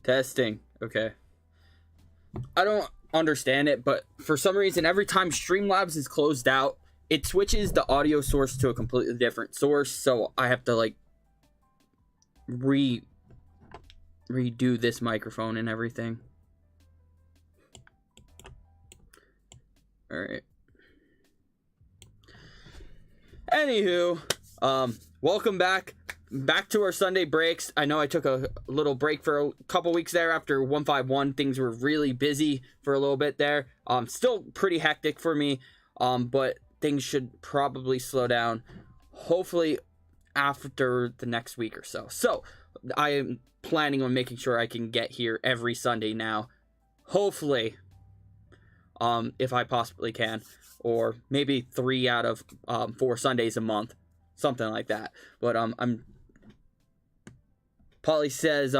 Testing. Okay. I don't understand it, but for some reason, every time Streamlabs is closed out, it switches the audio source to a completely different source. So I have to like redo this microphone and everything. All right. Anywho, welcome back to our Sunday breaks. I know I took a little break for a couple weeks there after 151. Things were really busy for a little bit there. Still pretty hectic for me, but things should probably slow down, hopefully after the next week or so. So I am planning on making sure I can get here every Sunday now, hopefully, if I possibly can, or maybe 3 out of 4 Sundays a month, something like that. But Polly says,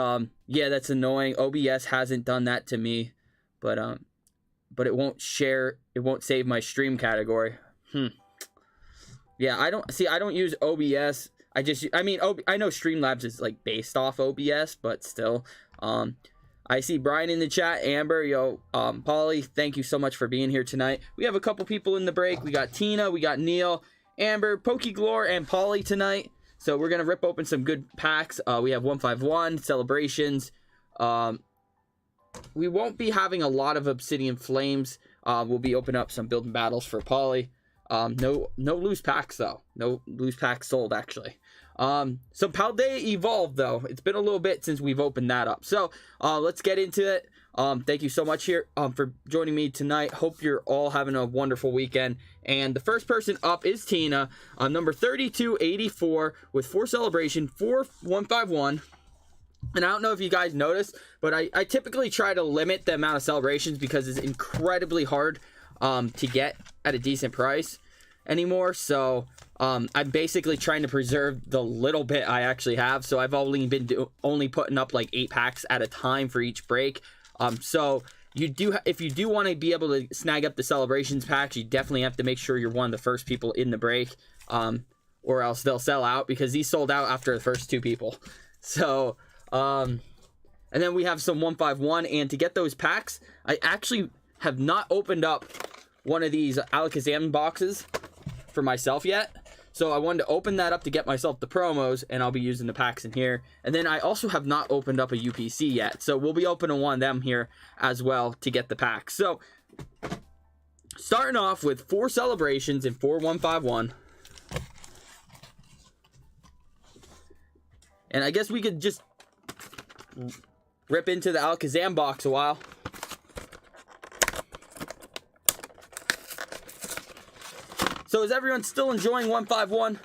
yeah, that's annoying. OBS hasn't done that to me, but it won't save my stream category. Yeah, I don't use OBS. I know Streamlabs is like based off OBS, but still. I see Brian in the chat. Amber, yo, Polly, thank you so much for being here tonight. We have a couple people in the break. We got Tina, we got Neil, Amber, PokeGlore, and Polly tonight. So we're gonna rip open some good packs. We have 151 celebrations. We won't be having a lot of Obsidian Flames. We'll be opening up some building battles for Polly. No loose packs though. No loose packs sold actually. Some Paldea Evolved though. It's been a little bit since we've opened that up. So let's get into it. Thank you so much here for joining me tonight. Hope you're all having a wonderful weekend. And the first person up is Tina, number 3284 with 4 celebration, 4151. And I don't know if you guys noticed, but I typically try to limit the amount of celebrations because it's incredibly hard to get at a decent price anymore. So I'm basically trying to preserve the little bit I actually have. So I've only been only putting up like 8 packs at a time for each break. So if you do want to be able to snag up the celebrations packs, you definitely have to make sure you're one of the first people in the break, or else they'll sell out, because these sold out after the first 2 people. So and then we have some 151, and to get those packs, I actually have not opened up one of these Alakazam boxes for myself yet. So I wanted to open that up to get myself the promos, and I'll be using the packs in here. And then I also have not opened up a UPC yet, so we'll be opening one of them here as well to get the packs. So starting off with 4 celebrations and 4 151. And I guess we could just rip into the Alakazam box a while. So is everyone still enjoying 151?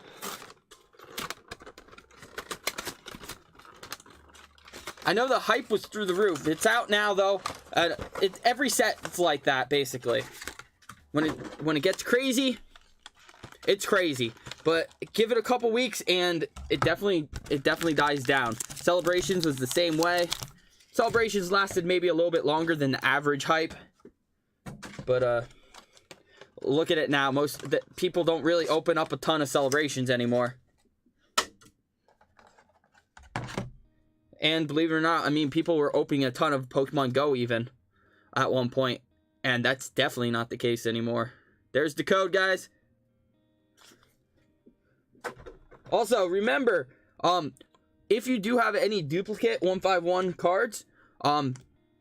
I know the hype was through the roof. It's out now though. Every set it's like that basically. When it gets crazy, it's crazy. But give it a couple weeks and it definitely dies down. Celebrations was the same way. Celebrations lasted maybe a little bit longer than the average hype. But look at it now. Most people don't really open up a ton of celebrations anymore. And believe it or not, I mean, people were opening a ton of Pokemon Go even at one point. And that's definitely not the case anymore. There's the code, guys. Also, remember, if you do have any duplicate 151 cards,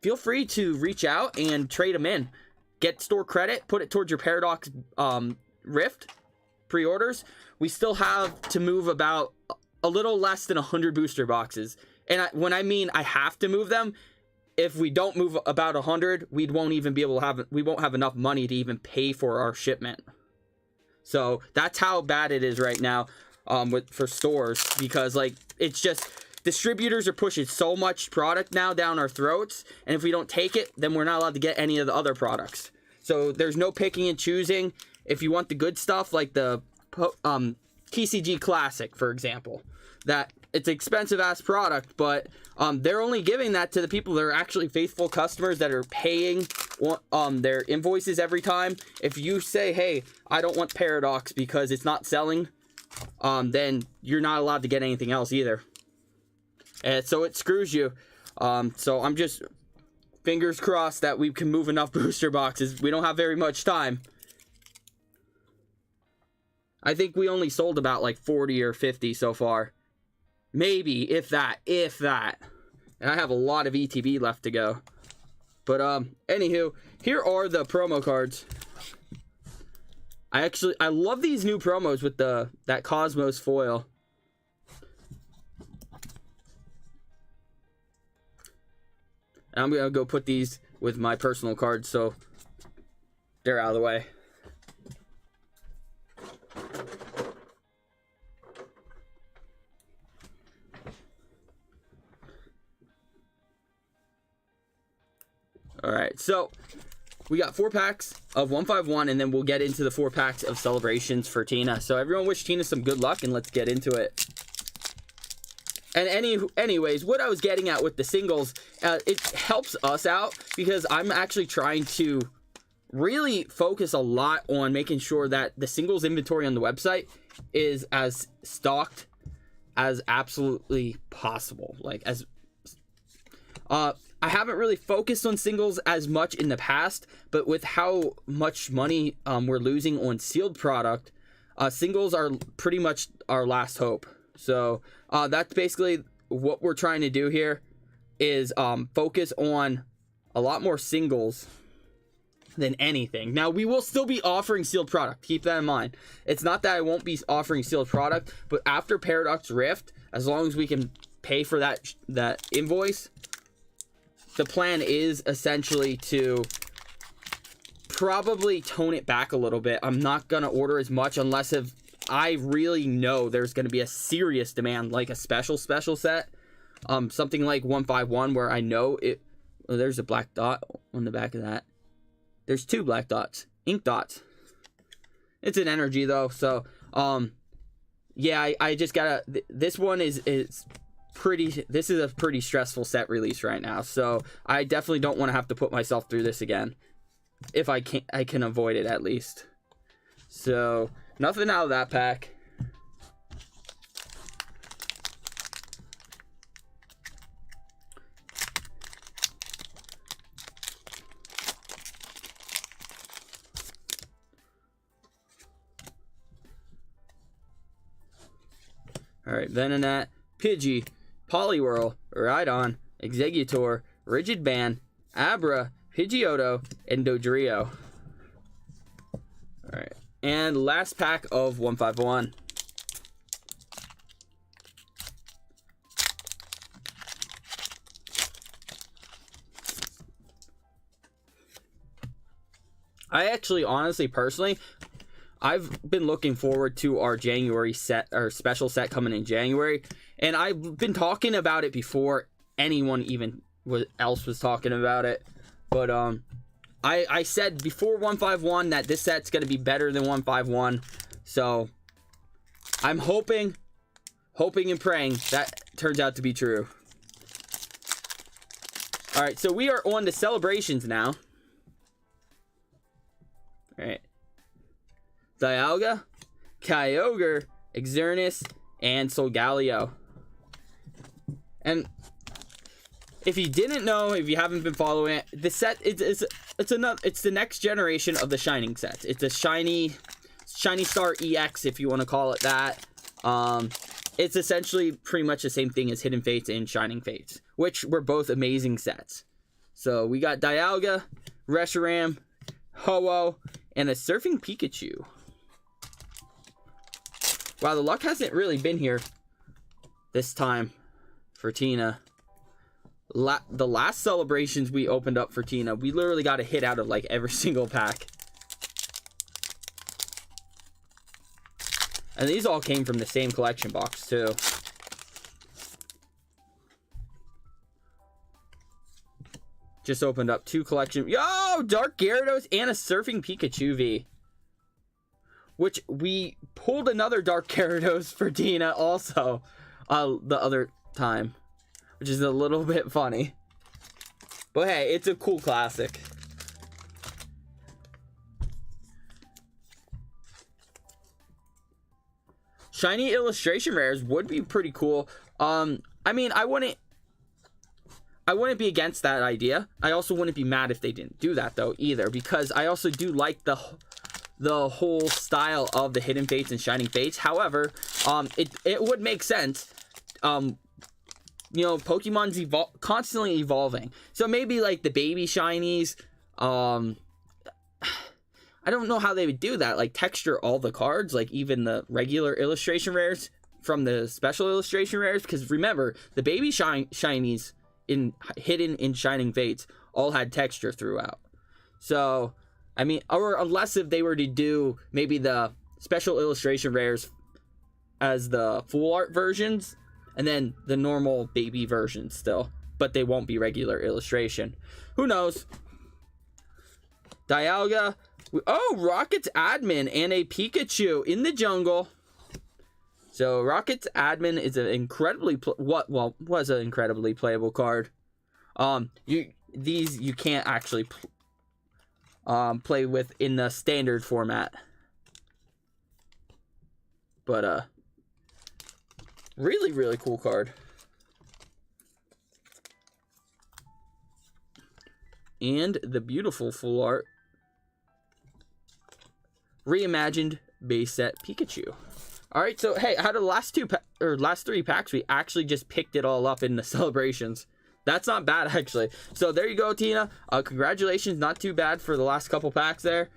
feel free to reach out and trade them in. Get store credit, put it towards your Paradox Rift pre-orders. We still have to move about a little less than 100 booster boxes. And when I mean I have to move them, if we don't move about 100, we won't have enough money to even pay for our shipment. So that's how bad it is right now for stores, because like it's just distributors are pushing so much product now down our throats, and if we don't take it, then we're not allowed to get any of the other products. So there's no picking and choosing. If you want the good stuff, like the TCG Classic, for example, that it's an expensive ass product, but they're only giving that to the people that are actually faithful customers that are paying their invoices every time. If you say, hey, I don't want Paradox because it's not selling, then you're not allowed to get anything else either. And so it screws you. So I'm just fingers crossed that we can move enough booster boxes. We don't have very much time. I think we only sold about like 40 or 50 so far. Maybe, if that. And I have a lot of ETB left to go. But, anywho, here are the promo cards. I love these new promos with that Cosmos foil. And I'm gonna go put these with my personal cards so they're out of the way. Alright, so we got 4 packs of 151, and then we'll get into the 4 packs of celebrations for Tina. So everyone wish Tina some good luck, and let's get into it. And anyways, what I was getting at with the singles, it helps us out because I'm actually trying to really focus a lot on making sure that the singles inventory on the website is as stocked as absolutely possible. Like, I haven't really focused on singles as much in the past, but with how much money we're losing on sealed product, singles are pretty much our last hope. So that's basically what we're trying to do here is focus on a lot more singles than anything. Now, we will still be offering sealed product. Keep that in mind. It's not that I won't be offering sealed product, but after Paradox Rift, as long as we can pay for that invoice, the plan is essentially to probably tone it back a little bit. I'm not going to order as much unless if I really know there's going to be a serious demand, like a special set. Something like 151 where I know it. Oh, there's a black dot on the back of that. There's 2 black dots. Ink dots. It's an energy though. So, yeah, I just gotta. This one is pretty. This is a pretty stressful set release right now. So I definitely don't want to have to put myself through this again. If I can avoid it at least. So nothing out of that pack. Alright, Venonat, Pidgey, Poliwhirl, Rhydon, Exeggutor, Rigid Band, Abra, Pidgeotto, and Dodrio. Alright, and last pack of 151. I actually, honestly, personally, I've been looking forward to our January set, our special set coming in January, and I've been talking about it before anyone even else was talking about it. But I said before 151 that this set's gonna be better than 151, so I'm hoping and praying that turns out to be true. All right, so we are on to celebrations now. All right. Dialga, Kyogre, Xerneas, and Solgaleo. And if you didn't know, if you haven't been following it, the set it's the next generation of the Shining set. It's a Shiny Star EX, if you want to call it that. It's essentially pretty much the same thing as Hidden Fates and Shining Fates, which were both amazing sets. So we got Dialga, Reshiram, Ho-Oh, and a Surfing Pikachu. Wow, the luck hasn't really been here this time for Tina. The last celebrations we opened up for Tina, we literally got a hit out of like every single pack. And these all came from the same collection box too. Just opened up 2 collection. Yo, Dark Gyarados and a Surfing Pikachu V. Which we pulled another Dark Gyarados for Tina also the other time. Which is a little bit funny. But hey, it's a cool classic. Shiny illustration rares would be pretty cool. I mean, I wouldn't I wouldn't be against that idea. I also wouldn't be mad if they didn't do that though either, because I also do like the whole style of the Hidden Fates and Shining Fates. However, it would make sense. You know, Pokemon's constantly evolving, so maybe like the baby shinies, I don't know how they would do that, like texture all the cards, like even the regular illustration rares from the special illustration rares, because remember, the baby shinies in Hidden in Shining Fates all had texture throughout. So I mean, or unless if they were to do maybe the special illustration rares as the full art versions, and then the normal baby version still, but they won't be regular illustration. Who knows? Dialga. Oh, Rocket's admin and a Pikachu in the jungle. So Rocket's admin is an incredibly was an incredibly playable card. You can't actually play with in the standard format, but really cool card. And the beautiful full art reimagined base set Pikachu. All right, so hey, out of the last 3 packs, we actually just picked it all up in the celebrations. That's not bad, actually. So there you go, Tina. Congratulations, not too bad for the last couple packs there.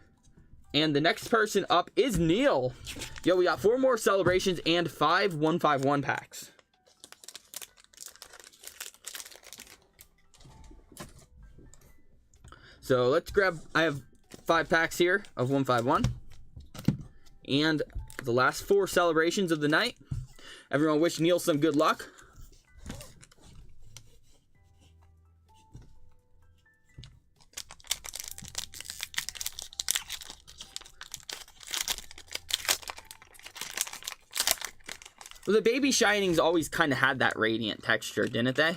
And the next person up is Neil. Yo, we got 4 more celebrations and 5 151 packs. So let's grab, I have 5 packs here of 151. And the last 4 celebrations of the night. Everyone wish Neil some good luck. Well, the baby shinings always kind of had that radiant texture, didn't they?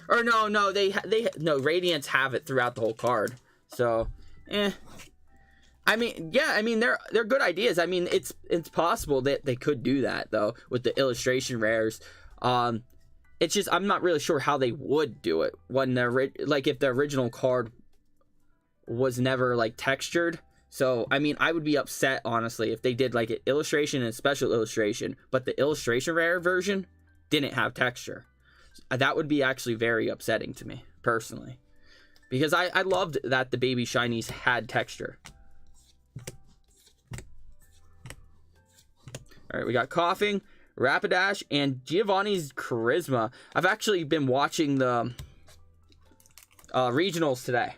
Or no, no, radiants have it throughout the whole card. So, I mean, yeah, I mean they're good ideas. I mean, it's possible that they could do that though with the illustration rares. It's just I'm not really sure how they would do it when they're like if the original card was never like textured. So, I mean, I would be upset, honestly, if they did, like, an illustration and a special illustration, but the illustration rare version didn't have texture. That would be actually very upsetting to me, personally. Because I loved that the baby shinies had texture. All right, we got Coughing, Rapidash, and Giovanni's Charisma. I've actually been watching the regionals today.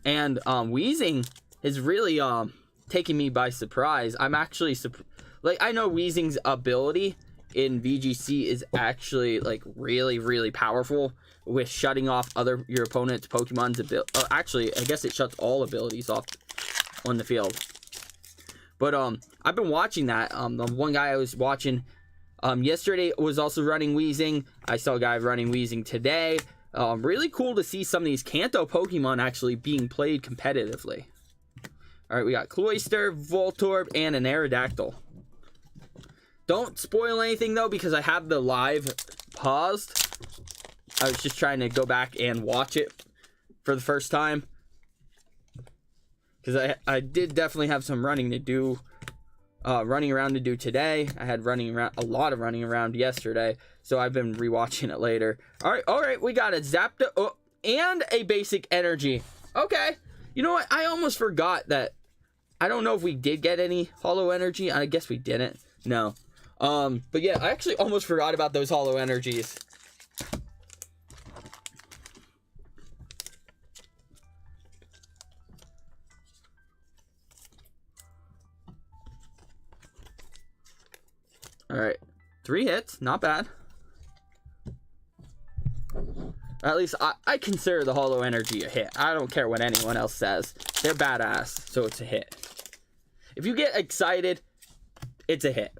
And Weezing is really taking me by surprise. I'm actually like, I know Weezing's ability in VGC is actually like really powerful with shutting off your opponent's Pokemon's ability. Actually, I guess it shuts all abilities off on the field. But I've been watching that. The one guy I was watching yesterday was also running Weezing. I saw a guy running Weezing today. Really cool to see some of these Kanto Pokemon actually being played competitively. Alright, we got Cloyster, Voltorb, and an Aerodactyl. Don't spoil anything though, because I have the live paused. I was just trying to go back and watch it for the first time. Because I did definitely have some running to do. Running around to do today. I had a lot of running around yesterday, so I've been rewatching it later. All right, we got a Zapdos and a basic energy. Okay, you know what? I almost forgot that. I don't know if we did get any holo energy. I guess we didn't. No. But yeah, I actually almost forgot about those holo energies. All right, 3 hits, not bad. At least I consider the holo energy a hit. I don't care what anyone else says. They're badass, so it's a hit. If you get excited, it's a hit.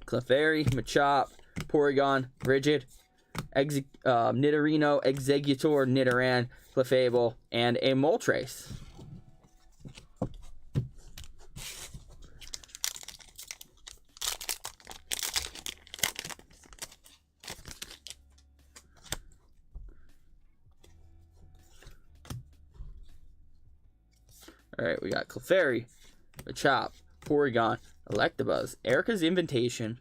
Clefairy, Machop, Porygon, Rigid, Nidorino, Exeggutor, Nidoran, Clefable, and a Moltres. Alright, we got Clefairy, Machop, Porygon, Electabuzz, Erica's Invitation,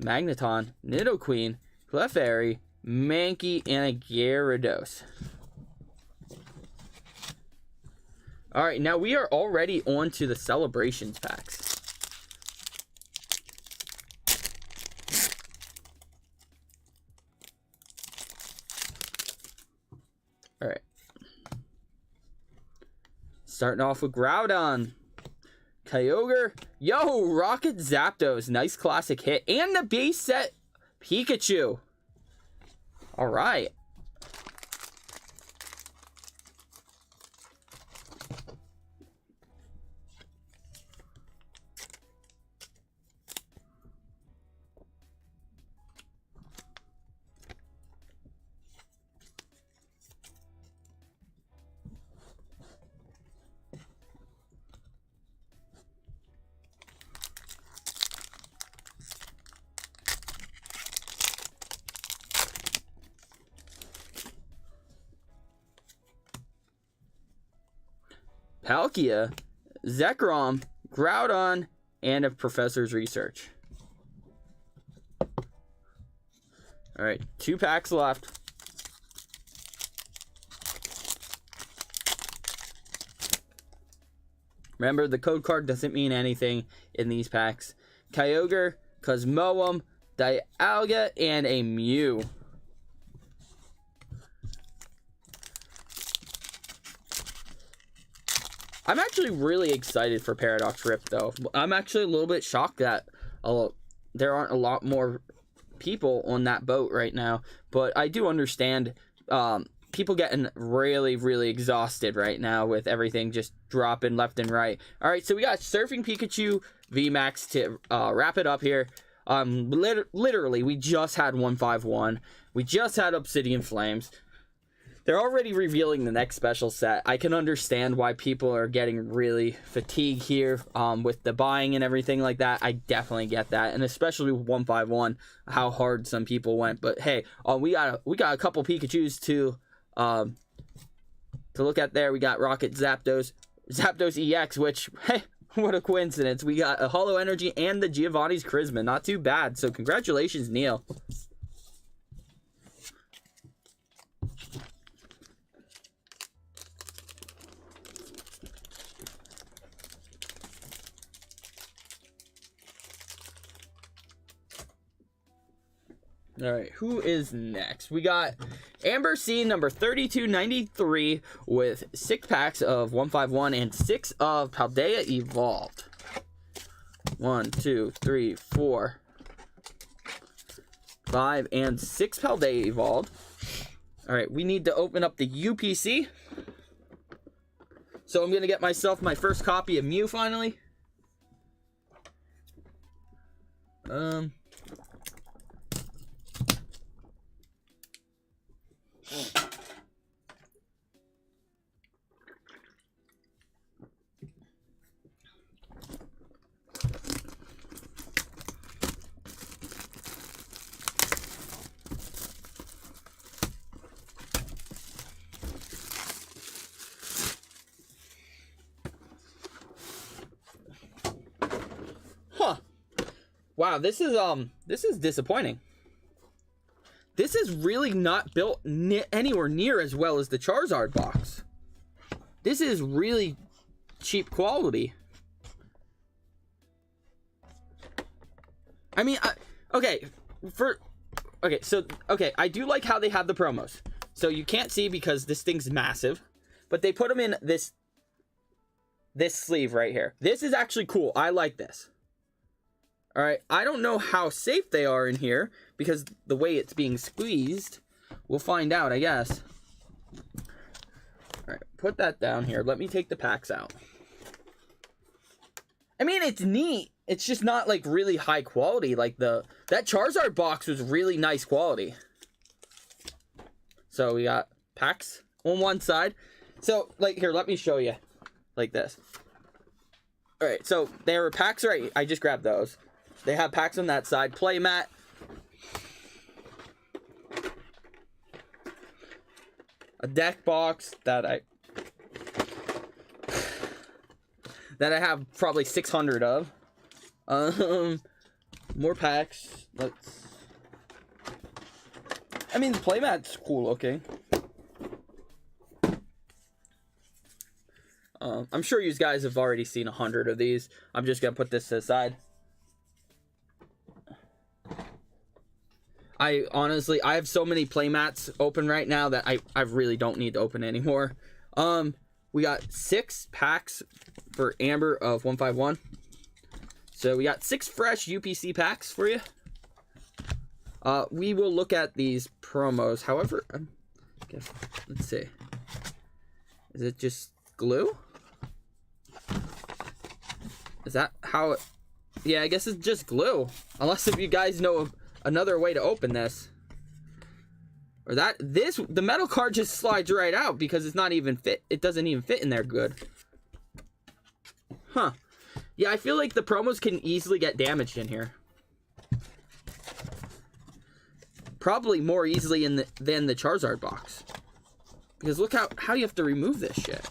Magneton, Nidoqueen, Clefairy, Mankey, and a Gyarados. Alright, now we are already on to the Celebrations packs. Alright. Starting off with Groudon, Kyogre, yo, Rocket Zapdos, nice classic hit, and the base set Pikachu. All right. Palkia, Zekrom, Groudon, and a Professor's Research. Alright, 2 packs left. Remember, the code card doesn't mean anything in these packs. Kyogre, Cosmoem, Dialga, and a Mew. I'm actually really excited for Paradox Rift, though. I'm actually a little bit shocked that there aren't a lot more people on that boat right now. But I do understand people getting really, really exhausted right now with everything just dropping left and right. All right, so we got Surfing Pikachu VMAX to wrap it up here. Literally, we just had 151. We just had Obsidian Flames. They're already revealing the next special set. I can understand why people are getting really fatigued here with the buying and everything like that. I definitely get that, and especially with 151, how hard some people went. But hey, we got a couple Pikachus to look at there. We got Rocket Zapdos, Zapdos EX, which hey, what a coincidence. We got a Holo Energy and the Giovanni's Charisma. Not too bad. So congratulations, Neil. All right, who is next? We got Amber C number 3293 with 6 packs of 151 and 6 of Paldea Evolved. 1, 2, 3, 4, 5, and 6 Paldea Evolved. All right, we need to open up the UPC. So I'm going to get myself my first copy of Mew finally. Wow, this is disappointing. This is really not built anywhere near as well as the Charizard box. This is really cheap quality. I mean, okay, I do like how they have the promos. So you can't see because this thing's massive, but they put them in this sleeve right here. This is actually cool. I like this. All right, I don't know how safe they are in here because the way it's being squeezed. We'll find out, I guess. All right, put that down here. Let me take the packs out. I mean, it's neat. It's just not like really high quality. Like that Charizard box was really nice quality. So we got packs on one side. So like here, let me show you like this. All right, so there were packs right. I just grabbed those. They have packs on that side. Playmat. A deck box that that I have probably 600 of. More packs. I mean, the playmat's cool looking. I'm sure you guys have already seen 100 of these. I'm just gonna put this to the side. I have so many playmats open right now that I really don't need to open anymore. We got 6 packs for Amber of 151. So we got 6 fresh UPC packs for you. We will look at these promos. However, let's see. Is it just glue? Is that how it... Yeah, I guess it's just glue. Unless if you guys know another way to open this. Or the metal card just slides right out because it's not even fit. It doesn't even fit in there good. Huh. Yeah, I feel like the promos can easily get damaged in here. Probably more easily than the Charizard box. Because look how you have to remove this shit.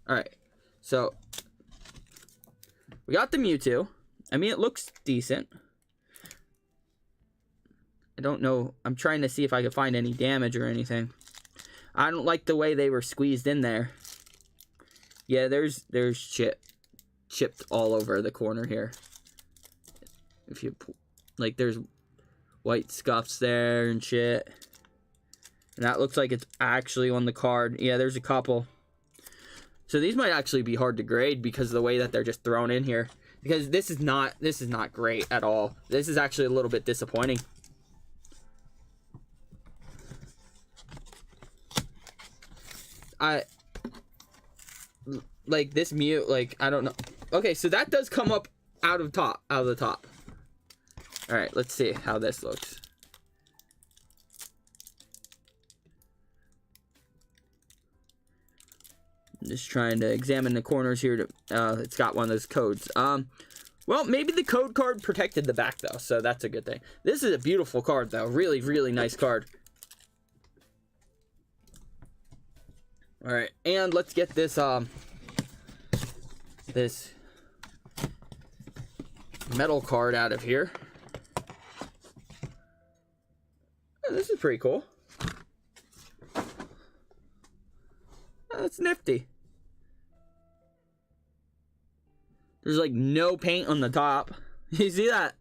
Alright. So, we got the Mewtwo. I mean, it looks decent. I don't know. I'm trying to see if I can find any damage or anything. I don't like the way they were squeezed in there. Yeah, there's chipped all over the corner here. If you like, there's white scuffs there and shit. And that looks like it's actually on the card. Yeah, there's a couple. So these might actually be hard to grade because of the way that they're just thrown in here. Because this is not great at all. This is actually a little bit disappointing. Like this Mew, like, I don't know. Okay, so that does come up out of the top. All right, let's see how this looks. I'm just trying to examine the corners here. It's got one of those codes. Well, maybe the code card protected the back though, so that's a good thing. This is a beautiful card though. Really, really nice card. All right, and let's get this this metal card out of here. Oh, this is pretty cool. That's nifty. There's like no paint on the top. You see that?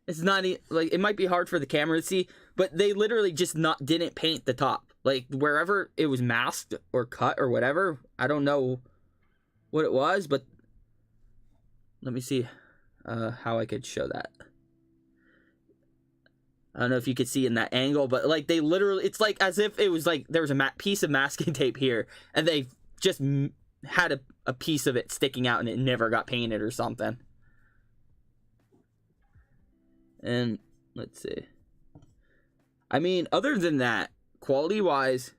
It's not like, it might be hard for the camera to see, but they literally just didn't paint the top. Like wherever it was masked or cut or whatever, I don't know what it was, but let me see how I could show that. I don't know if you could see in that angle, but like they literally, it's like as if it was like there was a piece of masking tape here and they just had a piece of it sticking out and it never got painted or something. And let's see. I mean, other than that, quality wise,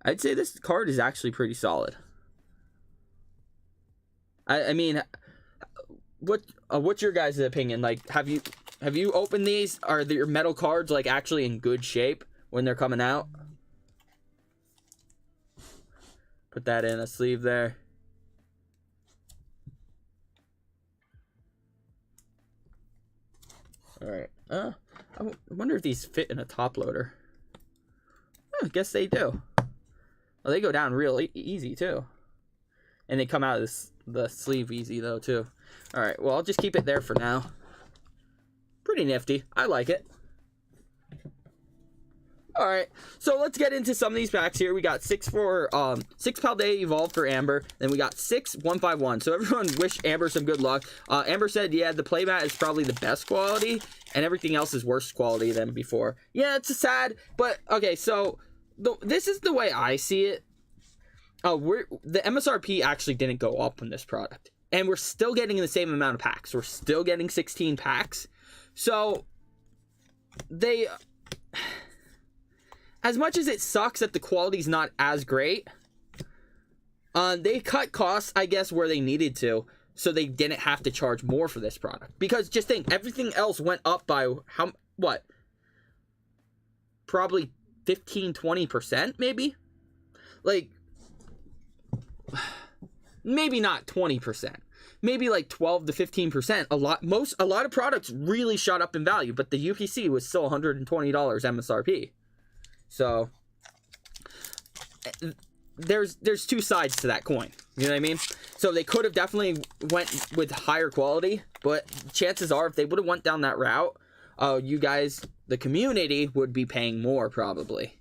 I'd say this card is actually pretty solid. I mean, what's your guys' opinion? Like, have you opened these? Are your metal cards like actually in good shape when they're coming out? Put that in a sleeve there. All right. I wonder if these fit in a top loader. I guess they do. Well, they go down real easy too, and they come out of the sleeve easy though too. All right. Well, I'll just keep it there for now. Pretty nifty. I like it. All right, so let's get into some of these packs here. We got 6 Paldea Evolved for Amber, then we got 6 151. So everyone wish Amber some good luck. Amber said, yeah, the playmat is probably the best quality, and everything else is worse quality than before. Yeah, it's sad, but okay. So this is the way I see it. The MSRP actually didn't go up on this product, and we're still getting the same amount of packs. We're still getting 16 packs. So they. As much as it sucks that the quality's not as great, they cut costs, I guess, where they needed to, so they didn't have to charge more for this product. Because just think, everything else went up by what? Probably 15-20%, maybe? Like, maybe not 20%, maybe like 12 to 15%. A lot of products really shot up in value, but the UPC was still $120 MSRP. So there's two sides to that coin. You know what I mean? So they could have definitely went with higher quality, but chances are if they would have went down that route, you guys, the community, would be paying more probably.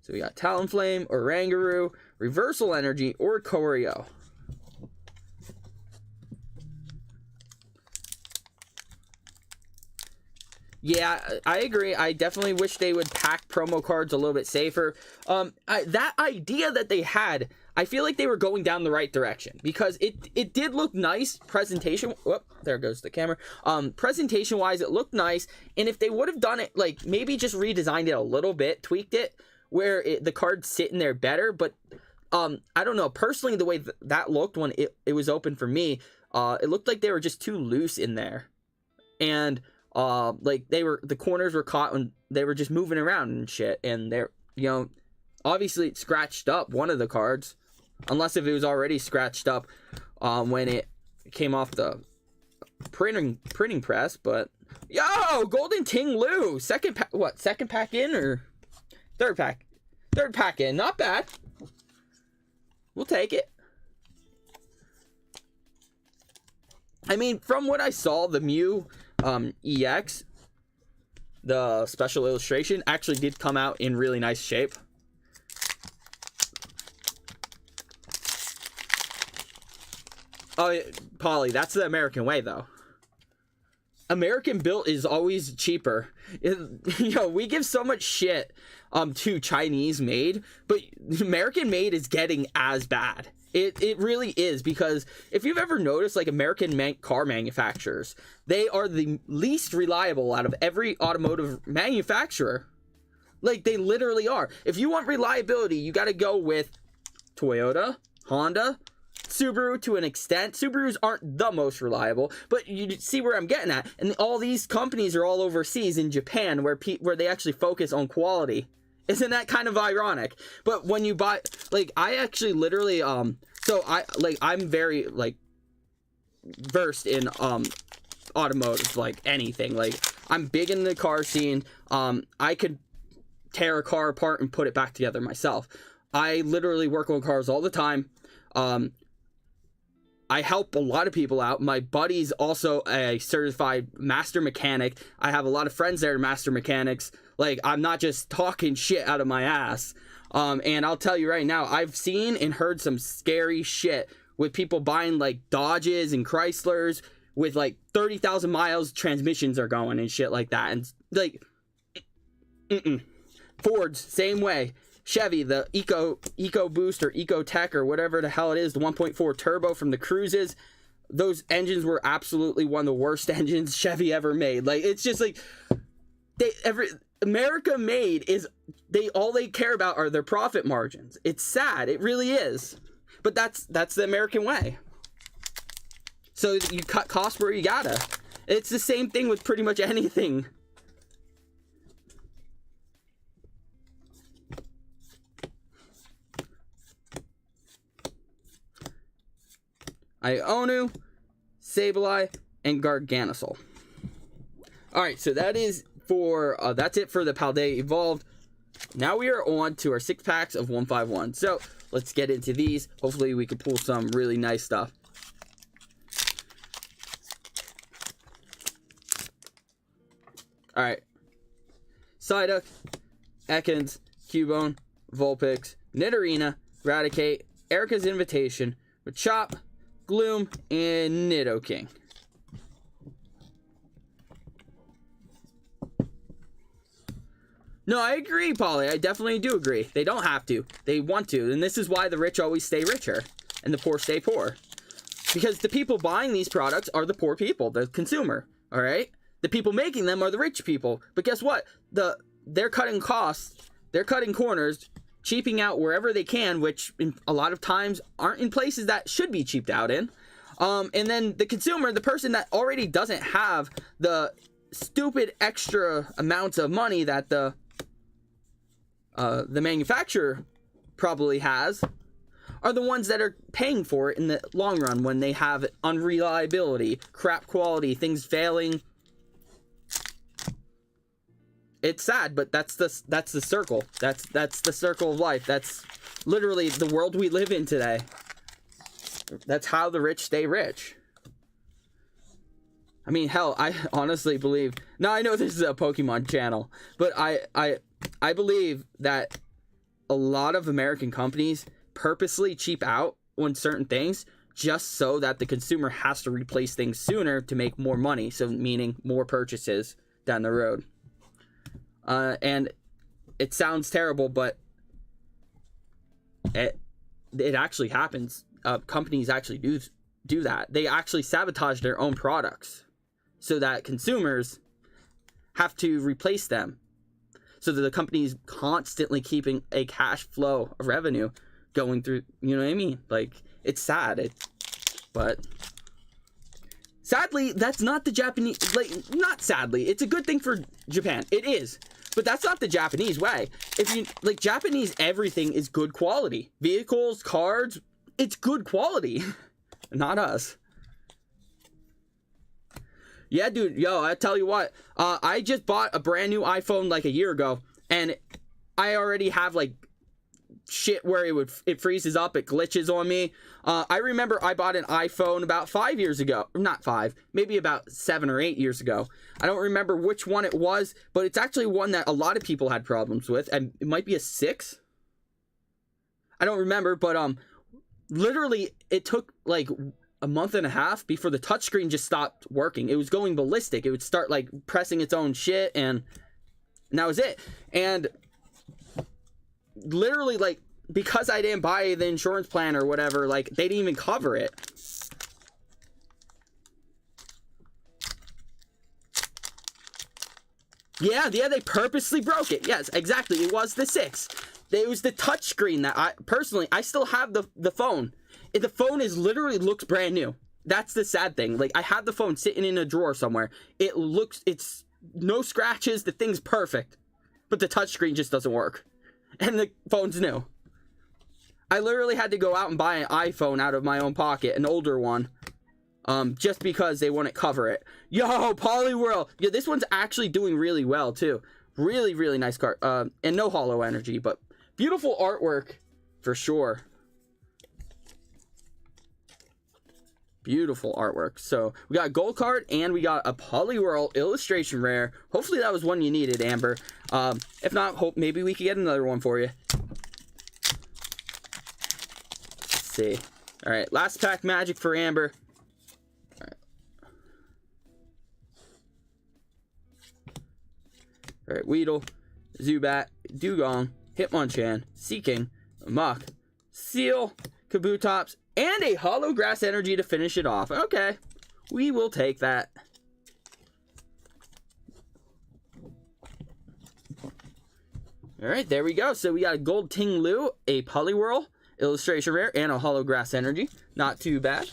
So we got Talonflame, Oranguru, Reversal Energy, or Choreo. Yeah, I agree. I definitely wish they would pack promo cards a little bit safer. That idea that they had, I feel like they were going down the right direction, because it did look nice presentation. Whoop, there goes the camera. Presentation wise, it looked nice. And if they would have done it, like maybe just redesigned it a little bit, tweaked it, where the cards sit in there better. But I don't know. Personally, the way that looked when it was open for me, it looked like they were just too loose in there. And like the corners were caught when they were just moving around and shit, and they're, you know, obviously it scratched up one of the cards, unless if it was already scratched up when it came off the printing press. But yo, Golden Ting Lu, second pack in or third pack in, not bad, we'll take it. I mean, from what I saw, the Mew EX, the special illustration, actually did come out in really nice shape. Oh, Polly, that's the American way, though. American built is always cheaper. You know, we give so much shit to Chinese made, but American made is getting as bad. It really is, because if you've ever noticed, like, American car manufacturers, they are the least reliable out of every automotive manufacturer. Like, they literally are. If you want reliability, you got to go with Toyota, Honda, Subaru to an extent. Subarus aren't the most reliable, but you see where I'm getting at. And all these companies are all overseas in Japan, where they actually focus on quality. Isn't that kind of ironic? But when you buy, like, I actually literally, so I'm very, like, versed in, automotive, like, anything. Like, I'm big in the car scene. I could tear a car apart and put it back together myself. I literally work on cars all the time. I help a lot of people out. My buddy's also a certified master mechanic. I have a lot of friends that are master mechanics. Like, I'm not just talking shit out of my ass. And I'll tell you right now, I've seen and heard some scary shit with people buying, like, Dodges and Chryslers with, like, 30,000 miles transmissions are going and shit like that. And, like, Ford's, same way. Chevy, the Eco Boost or Eco Tech or whatever the hell it is, the 1.4 turbo from the Cruises, those engines were absolutely one of the worst engines Chevy ever made. Like, it's just like, America made is, all they care about are their profit margins. It's sad, it really is, but that's the American way. So you cut costs where you gotta. It's the same thing with pretty much anything. Ionu, Sableye, and Garganacl. Alright, so that is for, that's it for the Paldea Evolved. Now we are on to our 6 packs of 151. So, let's get into these. Hopefully we can pull some really nice stuff. Alright. Psyduck, Ekans, Cubone, Vulpix, Nidorina, Raticate, Erica's Invitation, Machop, Gloom, and Nidoking. No, I agree, Polly. I definitely do agree. They don't have to. They want to. And this is why the rich always stay richer and the poor stay poor. Because the people buying these products are the poor people, the consumer. All right? The people making them are the rich people. But guess what? They're cutting costs. They're cutting corners, cheaping out wherever they can, which a lot of times aren't in places that should be cheaped out in. And then the consumer, the person that already doesn't have the stupid extra amounts of money that the the manufacturer probably has are the ones that are paying for it in the long run when they have unreliability, crap quality, things failing. It's sad, but that's the circle. That's the circle of life. That's literally the world we live in today. That's how the rich stay rich. I mean, hell, I honestly believe. Now I know this is a Pokemon channel, but I believe that a lot of American companies purposely cheap out on certain things just so that the consumer has to replace things sooner to make more money. So meaning more purchases down the road. And it sounds terrible, but it actually happens. Companies actually do that. They actually sabotage their own products so that consumers have to replace them. So that the company's constantly keeping a cash flow of revenue going through, you know what I mean? Like, it's sad. But sadly, that's not the Japanese, like, not sadly, it's a good thing for Japan. It is. But that's not the Japanese way. If you, like, Japanese, everything is good quality. Vehicles, cars, it's good quality. Not us. Yeah, dude, yo, I tell you what, I just bought a brand new iPhone like a year ago, and I already have like shit where it freezes up, it glitches on me. I remember I bought an iPhone about 5 years ago, not 5, maybe about 7 or 8 years ago. I don't remember which one it was, but it's actually one that a lot of people had problems with, and it might be a 6. I don't remember, but literally it took like a month and a half before the touchscreen just stopped working. It was going ballistic. It would start like pressing its own shit, and that was it. And literally, like, because I didn't buy the insurance plan or whatever, like, they didn't even cover it. Yeah, they purposely broke it. Yes, exactly. It was the 6. It was the touchscreen that I still have the phone. The phone literally looks brand new. That's the sad thing. Like, I have the phone sitting in a drawer somewhere. It's no scratches. The thing's perfect. But the touchscreen just doesn't work. And the phone's new. I literally had to go out and buy an iPhone out of my own pocket, an older one. Just because they wouldn't cover it. Yo, Poliwhirl. Yeah, this one's actually doing really well, too. Really, really nice card. And no hollow energy, but beautiful artwork for sure. Beautiful artwork. So we got a gold card and we got a Poliwhirl illustration rare. Hopefully that was one you needed, Amber. If not, maybe we could get another one for you. Let's see. All right, last pack magic for Amber. All right, Weedle, Zubat, Dugong, Hitmonchan, Seaking, Mach, Seal, Kabutops, and a Hollow Grass Energy to finish it off. Okay, we will take that. Alright, there we go. So we got a Gold Ting-Lu, a Poliwhirl, illustration rare, and a Hollow Grass Energy. Not too bad.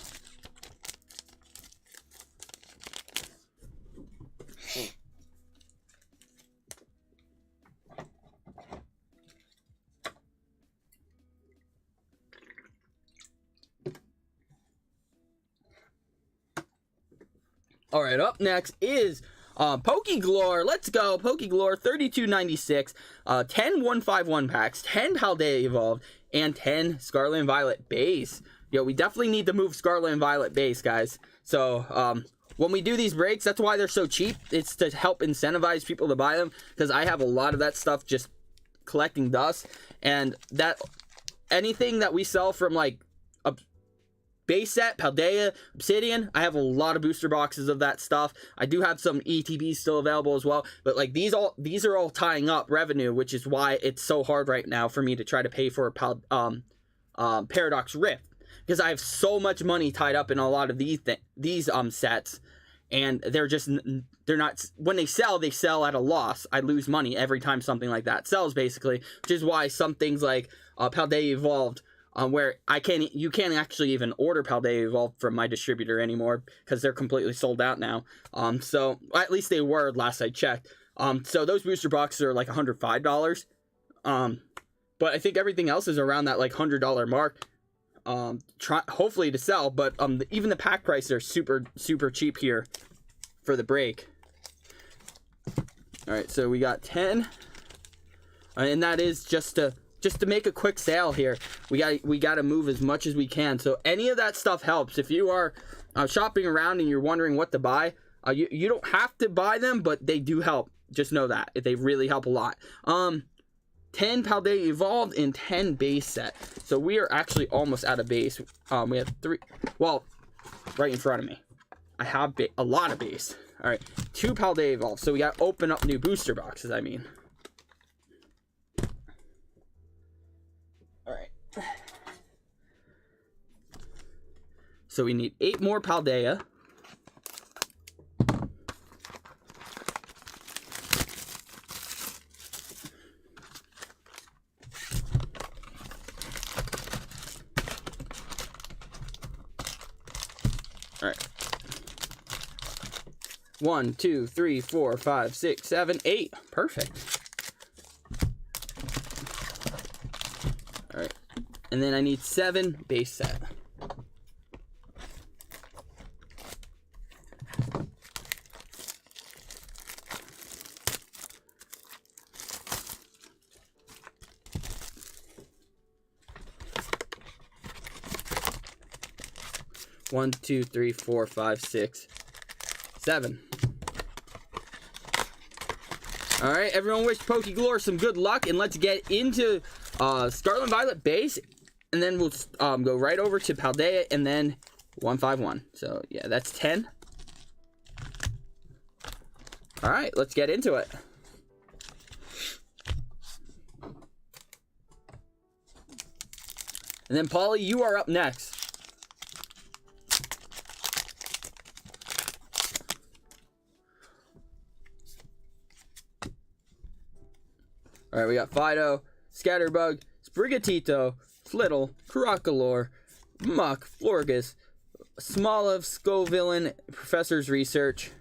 All right, up next is Pokeglore. Let's go. Pokeglore, $32.96, 10 151 packs, 10 Paldea Evolved, and 10 Scarlet and Violet base. Yo, we definitely need to move Scarlet and Violet base, guys. So, when we do these breaks, that's why they're so cheap. It's to help incentivize people to buy them, because I have a lot of that stuff just collecting dust, and that anything that we sell from, like, a base set, Paldea, Obsidian, I have a lot of booster boxes of that stuff. I do have some ETBs still available as well, but like these are all tying up revenue, which is why it's so hard right now for me to try to pay for a Paradox Rift, because I have so much money tied up in a lot of these sets, and they're not, when they sell at a loss. I lose money every time something like that sells, basically, which is why some things like Paldea Evolved, where you can't actually even order Paldea Evolved from my distributor anymore, because they're completely sold out now. So at least they were last I checked. So those booster boxes are like $105. But I think everything else is around that like $100 mark. Hopefully to sell, but even the pack prices are super cheap here for the break. All right, so we got 10, and that is just to make a quick sale here. We got to move as much as we can. So any of that stuff helps. If you are shopping around and you're wondering what to buy, you don't have to buy them, but they do help. Just know that they really help a lot. 10 Paldea Evolved and 10 base set. So we are actually almost out of base. We have 3. Well, right in front of me. I have a lot of base. All right, 2 Paldea Evolved. So we got to open up new booster boxes, I mean. All right. So we need 8 more Paldea. All right. 1, 2, 3, 4, 5, 6, 7, 8. Perfect. All right. And then I need 7 base set. One, 2, 3, 4, 5, 6, 7. All right, everyone wish PokeGlore some good luck, and let's get into Scarlet and Violet base, and then we'll go right over to Paldea, and then 151. So yeah, that's 10. All right, let's get into it. And then Polly, you are up next. All right, we got Fido, Scatterbug, Sprigatito, Flittle, Crocalor, Muck, Florges, Smoliv, Scovillain, Professor's Research.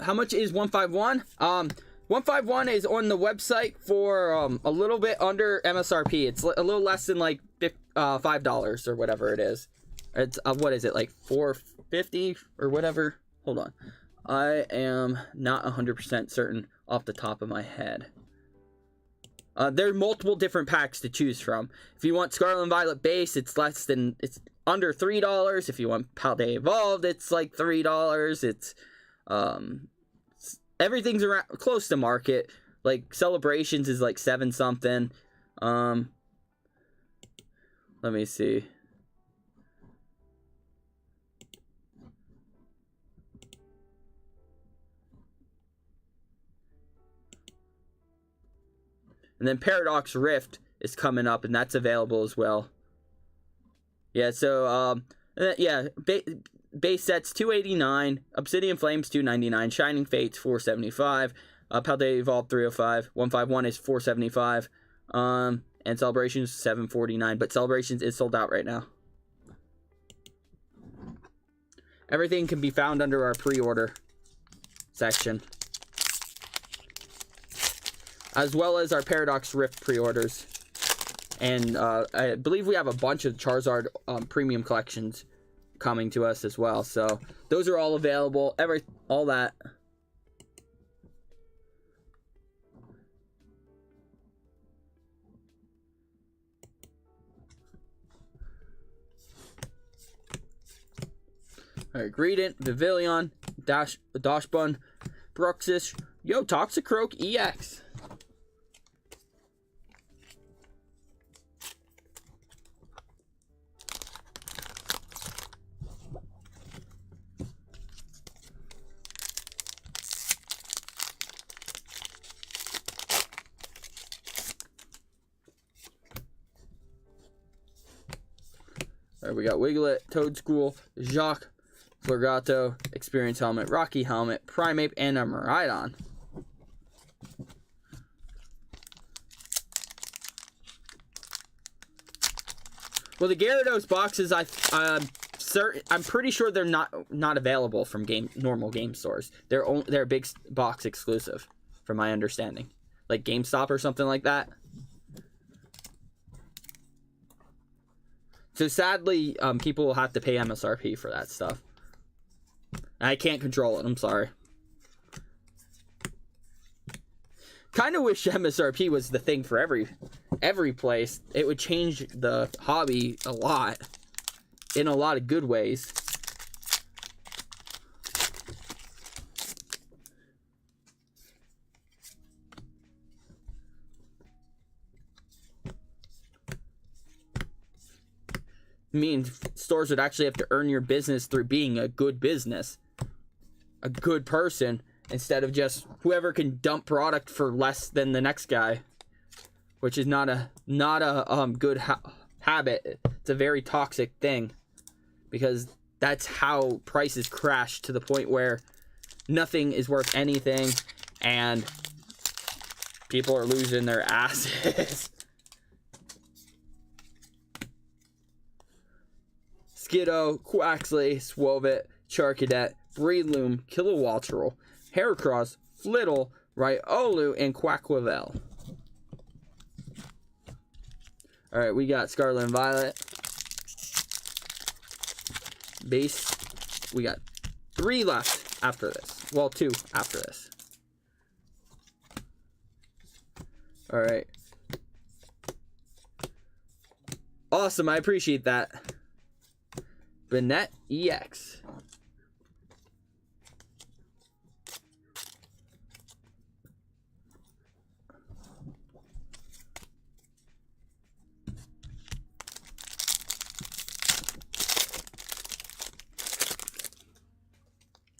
How much is 151? 151 is on the website for a little bit under MSRP. It's a little less than like $5 or whatever it is. It's what is it, like $4.50 or whatever? Hold on, I am not 100% certain off the top of my head. There are multiple different packs to choose from. If you want Scarlet and Violet base, it's under $3. If you want Paldea Evolved, it's like $3. It's everything's around close to market. Like Celebrations is like 7 something. Let me see. And then Paradox Rift is coming up, and that's available as well. Yeah, so yeah, base sets $289, Obsidian Flames $299, Shining Fates $475, Paldea Evolved $305, 151 is $475, and Celebrations $749. But Celebrations is sold out right now. Everything can be found under our pre-order section, as well as our Paradox Rift pre-orders. And I believe we have a bunch of Charizard premium collections coming to us as well. So those are all available. All that. All right, Greedent, Vivillon, Dashbun, Bruxish, Toxicroak EX. All right, we got Wiglet, Toadschool, Jacques, Florgato, Experience Helmet, Rocky Helmet, Primeape, and a Miraidon. Well, the Gyarados boxes, I'm pretty sure they're not available from normal game stores. They're a big box exclusive, from my understanding, like GameStop or something like that. So sadly, people will have to pay MSRP for that stuff. I can't control it. I'm sorry. Kind of wish MSRP was the thing for every place. It would change the hobby a lot, in a lot of good ways. Means stores would actually have to earn your business through being a good business, a good person, instead of just whoever can dump product for less than the next guy, which is not a good habit. It's a very toxic thing, because that's how prices crash to the point where nothing is worth anything and people are losing their asses. Skiddo, Quaxley, Swovit, Charcadet, Breloom, Kilowattrel, Heracross, Flittle, Riolu, and Quaquavel. Alright, we got Scarlet and Violet. Base. We got 3 left after this. Well, 2 after this. Alright. Awesome, I appreciate that. Banette EX.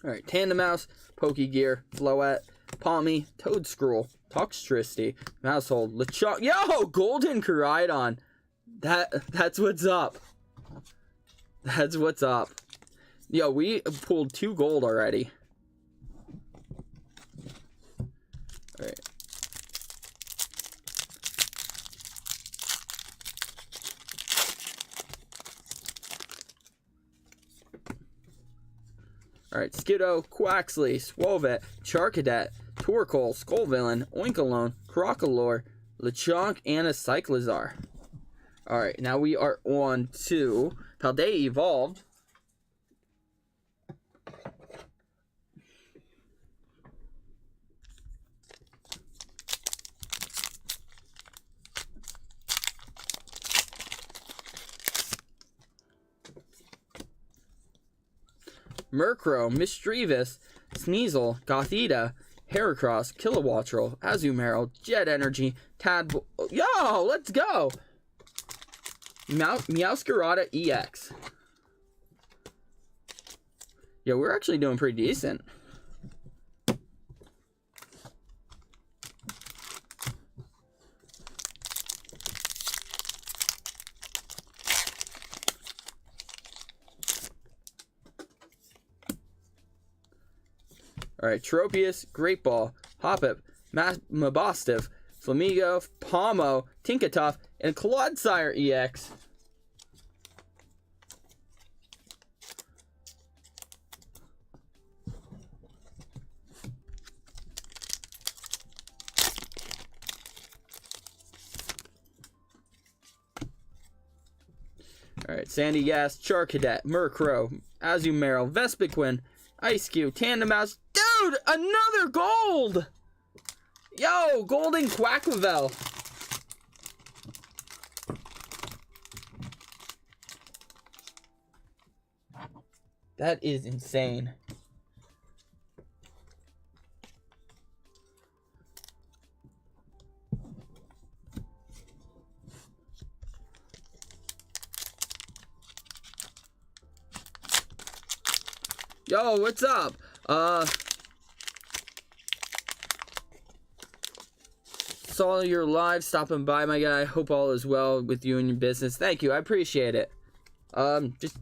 Alright, Tandemaus, Pokegear, Floette, Palmy, Toedscruel, Toxtricity, Mousehold, Lechonk. Yo! Golden Koraidon. That's what's up. That's what's up. Yo, we pulled 2 gold already. Alright. Alright, Skiddo, Quaxley, Swovit, Charcadet, Torkoal, Skullvillain, Oinkologne, Crocalor, Lechonk, and a Cyclizar. Alright, now we are on to Paldea Evolved. Murkrow, Misdreavus, Sneasel, Gothita, Heracross, Kilowattrel, Azumarill, Jet Energy, Tadpole. Yo, let's go! Meowscarada EX. Yo, we're actually doing pretty decent. Alright, Tropius, Great Ball, Hoppip, Mabostive, Flamigo, Palmo, Tinkatuff, and Clodsire EX. Alright, Sandy Gas, Charcadet, Murkrow, Azumarill, Vespiquen, Ice-Cube, Tandemaus. Dude, another gold! Yo, Golden Quaquavel. That is insane. Yo, what's up? Saw your live, stopping by, my guy. Hope all is well with you and your business. Thank you, I appreciate it. Just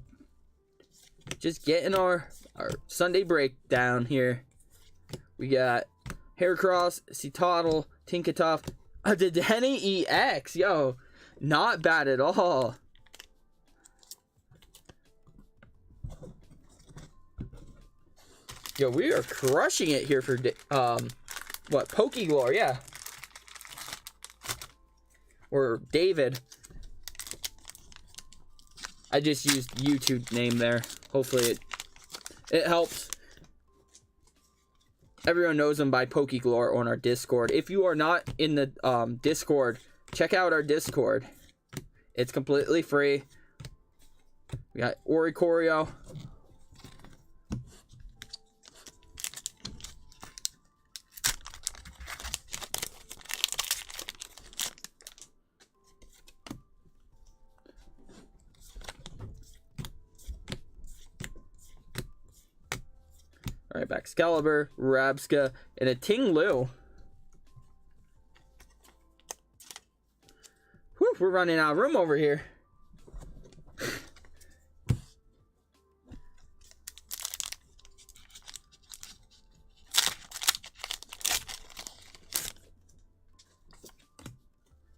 just getting our Sunday breakdown here. We got Heracross, Citadel, Tinkatuff, the Denny EX. Yo, not bad at all. Yo, we are crushing it here for what, Pokeglory, yeah. Or David. I just used YouTube name there. Hopefully it helps. Everyone knows him by Pokeglory on our Discord. If you are not in the Discord, check out our Discord. It's completely free. We got Oricorio. Alright, Excalibur, Rabska, and a Ting-Lu. Whew, we're running out of room over here.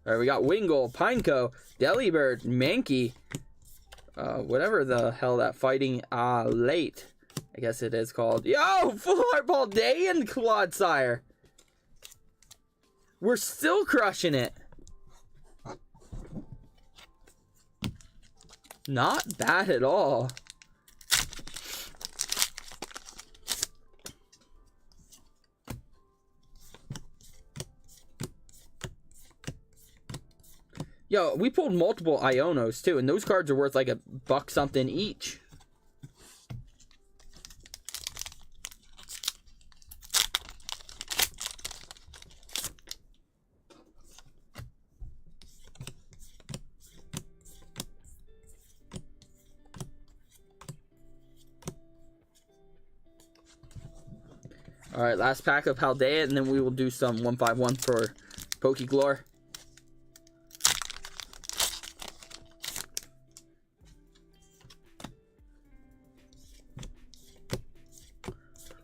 Alright, we got Wingull, Pineco, Delibird, Mankey, whatever the hell that fighting late. I guess it is called. Yo, Full Art Balday and Clodsire. We're still crushing it. Not bad at all. Yo, we pulled multiple Ionos too, and those cards are worth like $1 something each. Alright, last pack of Paldea, and then we will do some 151 for Pokeglory.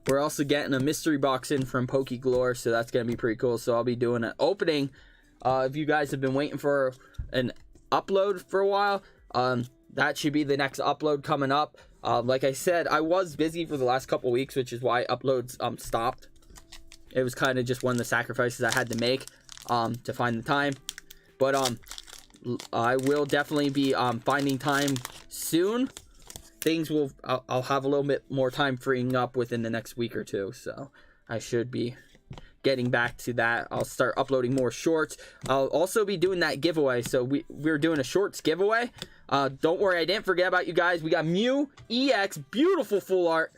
We're also getting a mystery box in from Pokeglory, so that's going to be pretty cool. So I'll be doing an opening. If you guys have been waiting for an upload for a while, that should be the next upload coming up. Like I said, I was busy for the last couple weeks, which is why uploads stopped. It was kind of just one of the sacrifices I had to make to find the time. But I will definitely be finding time soon. Things will, I'll have a little bit more time freeing up within the next week or two. So I should be getting back to that. I'll start uploading more shorts. I'll also be doing that giveaway. So we're doing a shorts giveaway. Don't worry, I didn't forget about you guys. We got Mew EX, beautiful full art.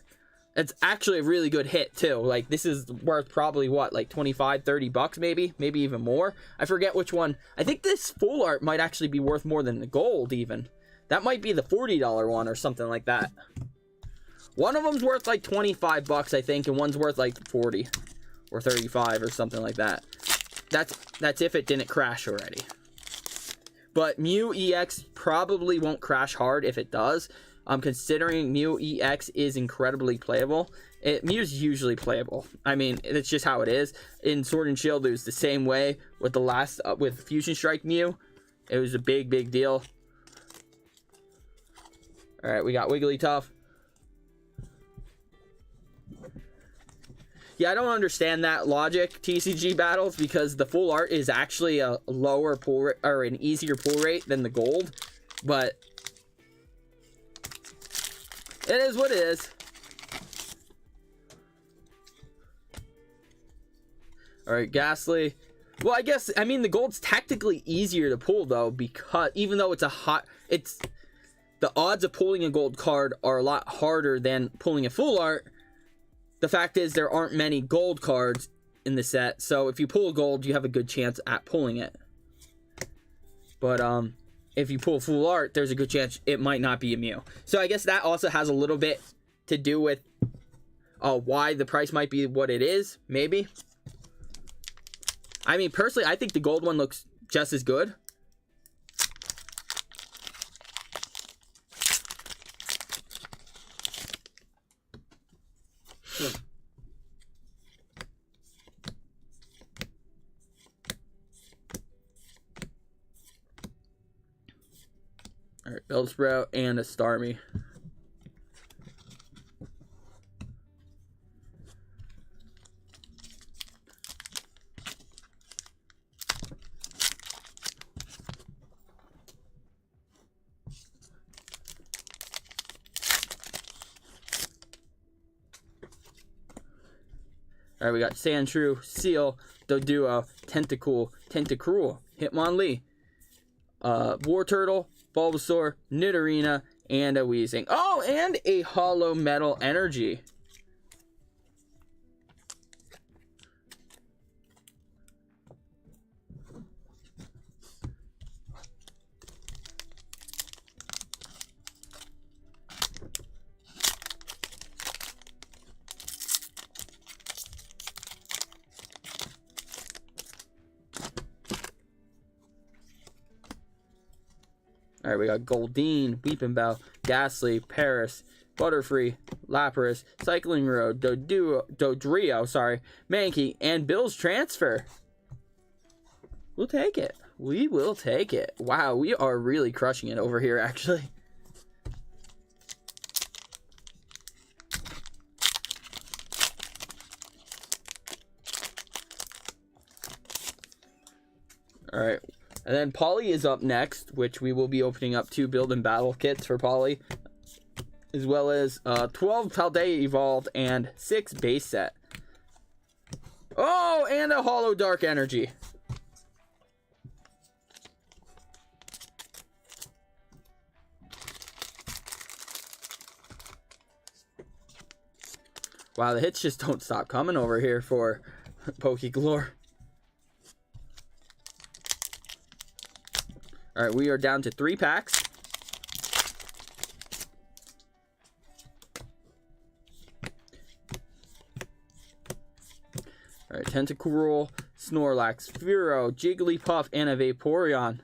It's actually a really good hit too. Like, this is worth probably what, like $25-30 maybe even more. I forget which one. I think this full art might actually be worth more than the gold even. That might be the $40 one or something like that. One of them's worth like $25, I think, and one's worth like 40 or 35 or something like that. That's if it didn't crash already. But Mew EX probably won't crash hard if it does. Considering Mew EX is incredibly playable. Mew's usually playable. I mean, it's just how it is. In Sword and Shield, it was the same way with the last with Fusion Strike Mew. It was a big deal. All right, we got Wigglytuff. Yeah, I don't understand that logic, TCG battles, because the full art is actually a lower pull rate, or an easier pull rate than the gold, but it is what it is. All right, Ghastly. Well, I mean, the gold's technically easier to pull though, because even though it's the odds of pulling a gold card are a lot harder than pulling a full art. The fact is there aren't many gold cards in the set, so if you pull a gold, you have a good chance at pulling it. But if you pull full art, there's a good chance it might not be a Mew. So I guess that also has a little bit to do with why the price might be what it is, maybe. I mean, personally, I think the gold one looks just as good. Bellsprout, and a Starmie. All right, we got Sandshrew, Seal, Doduo, Tentacool, Hitmonlee, Wartortle, Bulbasaur, Nidorina, and a Weezing. Oh, and a Hollow Metal Energy. All right, we got Goldeen, Weepinbell, Ghastly, Paris, Butterfree, Lapras, Cycling Road, Dodrio, Mankey, and Bill's Transfer. We'll take it. We will take it. Wow, we are really crushing it over here, actually. All right. And then Polly is up next, which we will be opening up 2 build and battle kits for Polly, as well as 12 Paldea Evolved and 6 base set. Oh, and a Hollow Dark Energy. Wow, the hits just don't stop coming over here for Pokeglore. All right, we are down to 3 packs. All right, Tentacruel, Snorlax, Fearow, Jigglypuff, and a Vaporeon.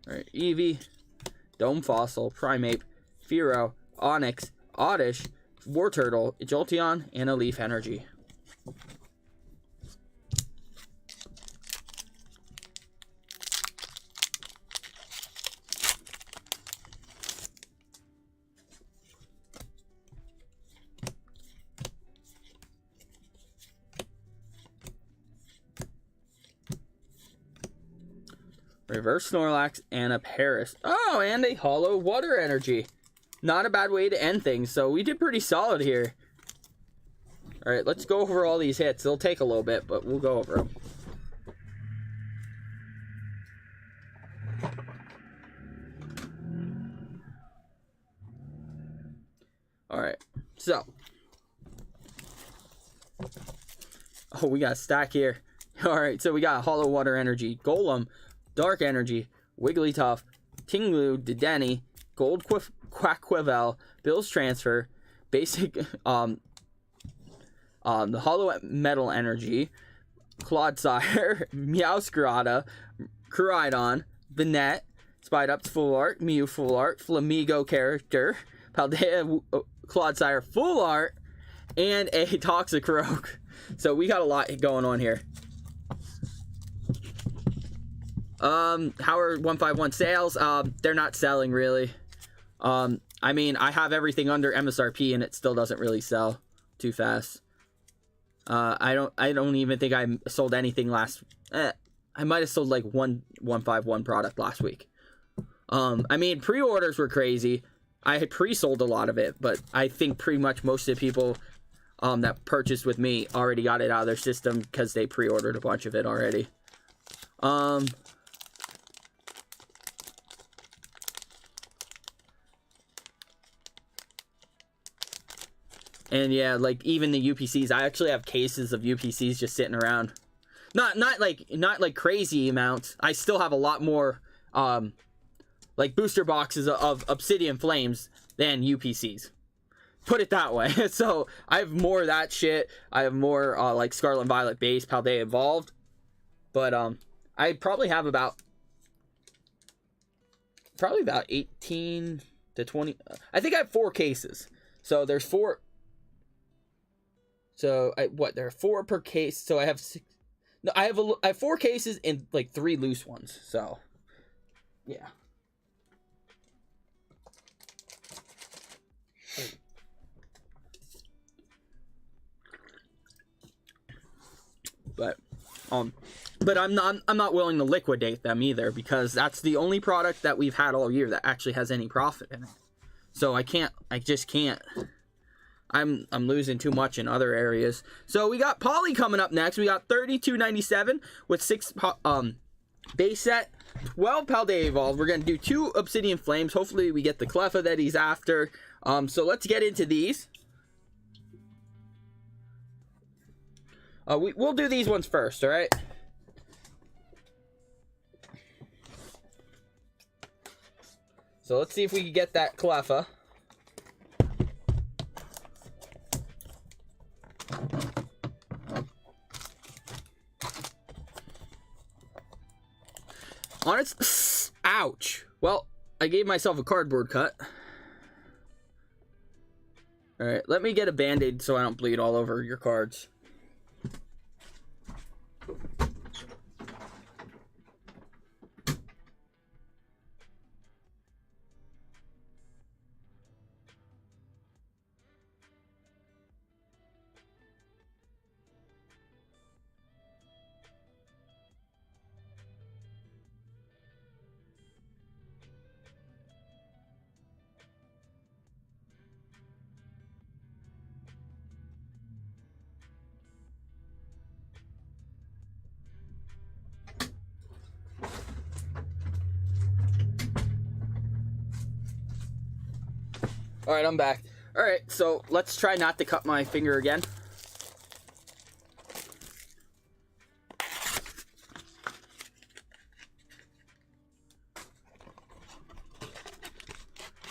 Alright, Eevee, Dome Fossil, Primeape, Fearow, Onix, Oddish, Wartortle, Jolteon, and a Leaf Energy. Reverse Snorlax and a Paris. Oh, and a Hollow Water Energy. Not a bad way to end things, so we did pretty solid here. Alright, let's go over all these hits. It'll take a little bit, but we'll go over them. Alright, so. Oh, we got a stack here. Alright, so we got Hollow Water Energy, Golem, Dark Energy, Wigglytuff, Tinglu, Dedenne, Gold Quackquivel, Bill's Transfer, Basic, the Hollow Metal Energy, Clodsire, Meowscarada, Koraidon, Banette, Spidups Full Art, Mew Full Art, Flamigo Character, Paldea Clodsire Full Art, and a Toxicroak. So we got a lot going on here. Howard 151 sales, they're not selling really. I mean, I have everything under MSRP and it still doesn't really sell too fast. I don't even think I sold anything last, I might have sold like 151 product last week. I mean, pre-orders were crazy. I had pre-sold a lot of it, but I think pretty much most of the people, that purchased with me already got it out of their system because they pre-ordered a bunch of it already. And yeah, like even the UPCs, I actually have cases of UPCs just sitting around. Not like crazy amounts. I still have a lot more like booster boxes of Obsidian Flames than UPCs. Put it that way. So I have more of that shit. I have more like Scarlet and Violet base, Paldea Evolved. But I probably have about probably about 18 to 20. I think I have 4 cases. So there's 4. So there are 4 per case. So I have 6. No, I have 4 cases and like 3 loose ones. So yeah. But I'm not willing to liquidate them either, because that's the only product that we've had all year that actually has any profit in it. So I just can't. I'm losing too much in other areas. So we got Poly coming up next. We got 32.97 with 6 base set, 12 Paldea Evolved. We're gonna do 2 Obsidian Flames. Hopefully we get the Cleffa that he's after. So let's get into these. We'll do these ones first, all right? So let's see if we can get that Cleffa. On its... Ouch. Well, I gave myself a cardboard cut. Alright, let me get a band-aid so I don't bleed all over your cards. Alright, I'm back. Alright, so let's try not to cut my finger again.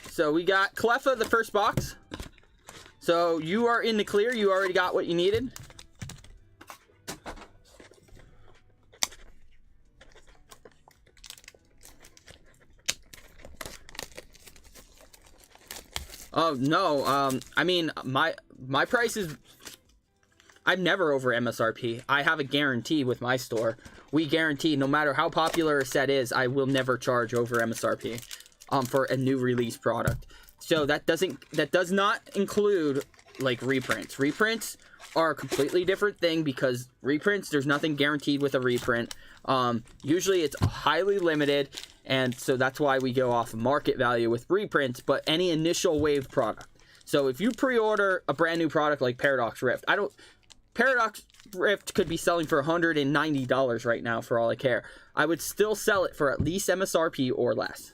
So we got Cleffa, the first box. So you are in the clear. You already got what you needed. Oh no, I mean my price is, I'm never over MSRP. I have a guarantee with my store. We guarantee no matter how popular a set is, I will never charge over MSRP for a new release product. So that does not include like reprints. Reprints are a completely different thing, because reprints, there's nothing guaranteed with a reprint. Usually it's highly limited, and so that's why we go off of market value with reprints. But any initial wave product, so if you pre-order a brand new product like Paradox Rift, Paradox Rift could be selling for $190 right now for all I care. I would still sell it for at least MSRP or less.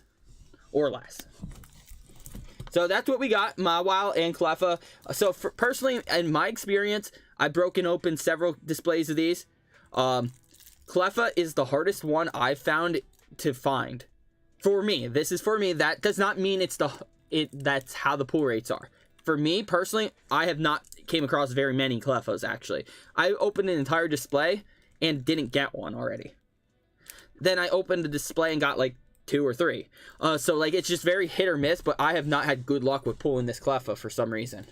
So that's what we got, Mawile and Cleffa. So personally, in my experience, I've broken open several displays of these. Cleffa is the hardest one I've found to find. For me, this is for me. That does not mean that's how the pull rates are. For me, personally, I have not came across very many Cleffas, actually. I opened an entire display and didn't get one already. Then I opened the display and got like 2 or 3. So like it's just very hit or miss, but I have not had good luck with pulling this Cleffa for some reason.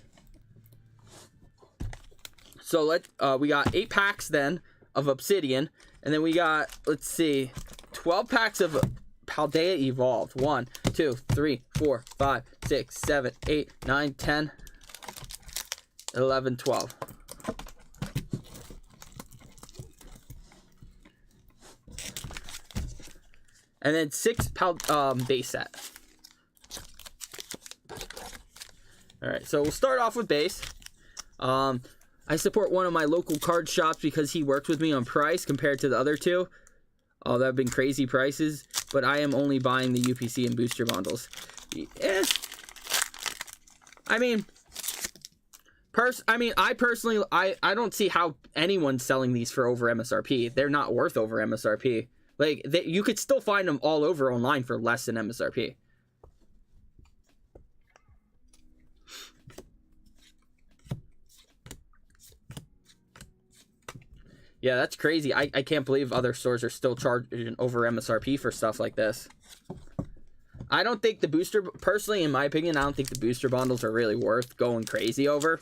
So we got 8 packs then of Obsidian, and then we got, let's see, 12 packs of Paldea Evolved. 1, 2, 3, 4, 5, 6, 7, 8, 9, 10, 11, 12. And then 6 base set. Alright, so we'll start off with base. I support one of my local card shops because he works with me on price compared to the other 2. Oh, that have been crazy prices. But I am only buying the UPC and booster bundles. I mean, I personally, I don't see how anyone's selling these for over MSRP. They're not worth over MSRP. Like, you could still find them all over online for less than MSRP. Yeah, that's crazy. I can't believe other stores are still charging over MSRP for stuff like this. I don't think the booster, personally, in my opinion, I don't think the booster bundles are really worth going crazy over.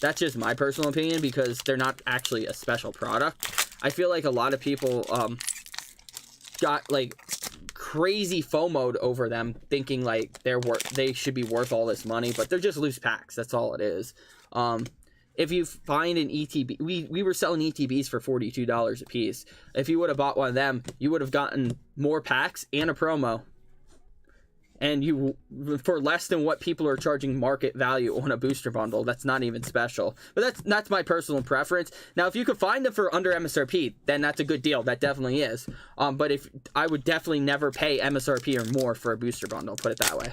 That's just my personal opinion, because they're not actually a special product. I feel like a lot of people got like crazy FOMO'd over them, thinking like they should be worth all this money, but they're just loose packs. That's all it is. If you find an ETB, we were selling ETBs for $42 a piece. If you would have bought one of them, you would have gotten more packs and a promo, and you for less than what people are charging market value on a booster bundle. That's not even special. But that's my personal preference. Now, if you could find them for under MSRP, then that's a good deal. That definitely is. But if I would definitely never pay MSRP or more for a booster bundle. Put it that way.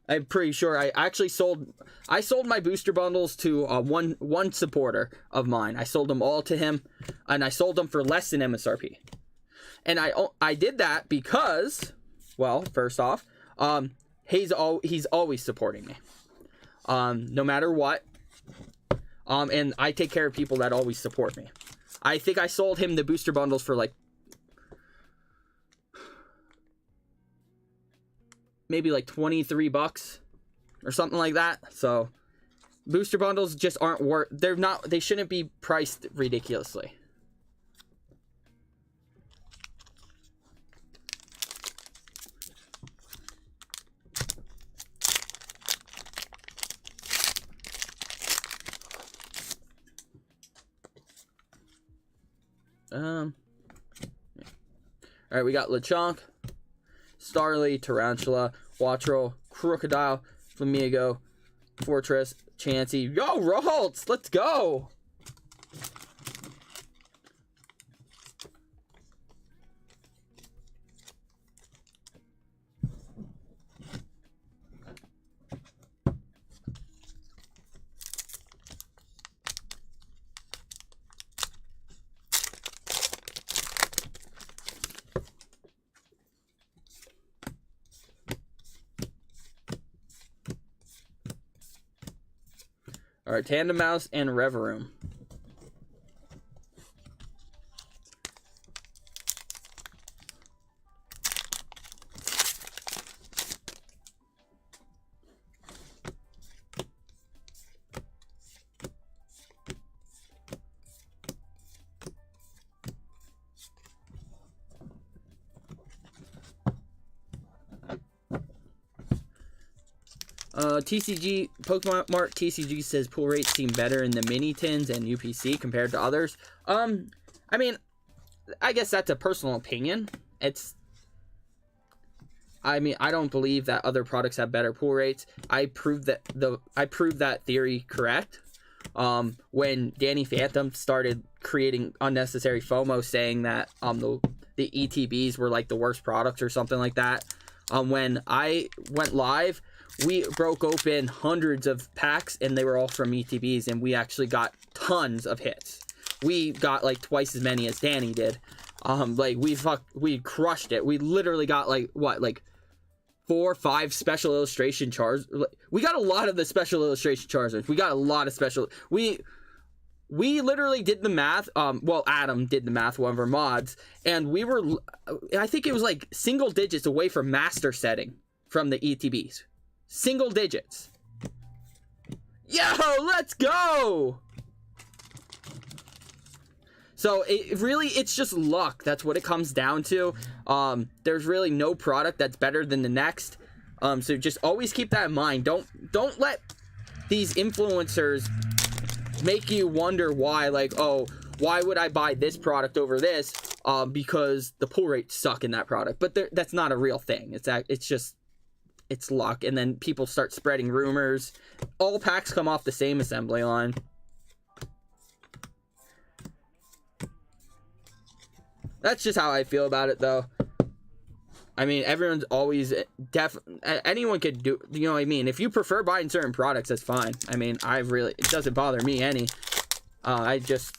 I'm pretty sure I sold my booster bundles to one supporter of mine. I sold them all to him, and I sold them for less than MSRP. And I did that because, well, first off, he's always supporting me, no matter what. And I take care of people that always support me. I think I sold him the booster bundles for like maybe like $23 or something like that. So booster bundles just aren't worth, they shouldn't be priced ridiculously. All right, we got Lechonk, Starly, Tarantula, Wattrel, Crocodile, Flamigo, Fortress, Chansey. Yo, Ralts, let's go! All right, Tandem Mouse and Reverum. TCG, Pokemon Mart TCG says pull rates seem better in the mini tins and UPC compared to others. I mean, I guess that's a personal opinion. I don't believe that other products have better pull rates. I proved that theory correct. When Danny Phantom started creating unnecessary FOMO, saying that the ETBs were like the worst products or something like that. When I went live, we broke open hundreds of packs, and they were all from ETBs, and we actually got tons of hits. We got like twice as many as Danny did. Like we crushed it. We literally got like 4 or 5 special illustration chars. We got a lot of the special illustration Charizards. We got a lot of special. We literally did the math. Well, Adam did the math, one of our mods, and we were, I think it was like single digits away from master setting from the ETBs. Single digits. Yo, let's go! So it's just luck. That's what it comes down to. There's really no product that's better than the next. So just always keep that in mind. Don't let these influencers make you wonder why, like, oh, why would I buy this product over this? Because the pull rates suck in that product. But that's not a real thing. It's luck, and then people start spreading rumors. All packs come off the same assembly line. That's just how I feel about it, though. I mean, everyone's always anyone could do, you know what I mean? If you prefer buying certain products, that's fine. I mean, it doesn't bother me any. I just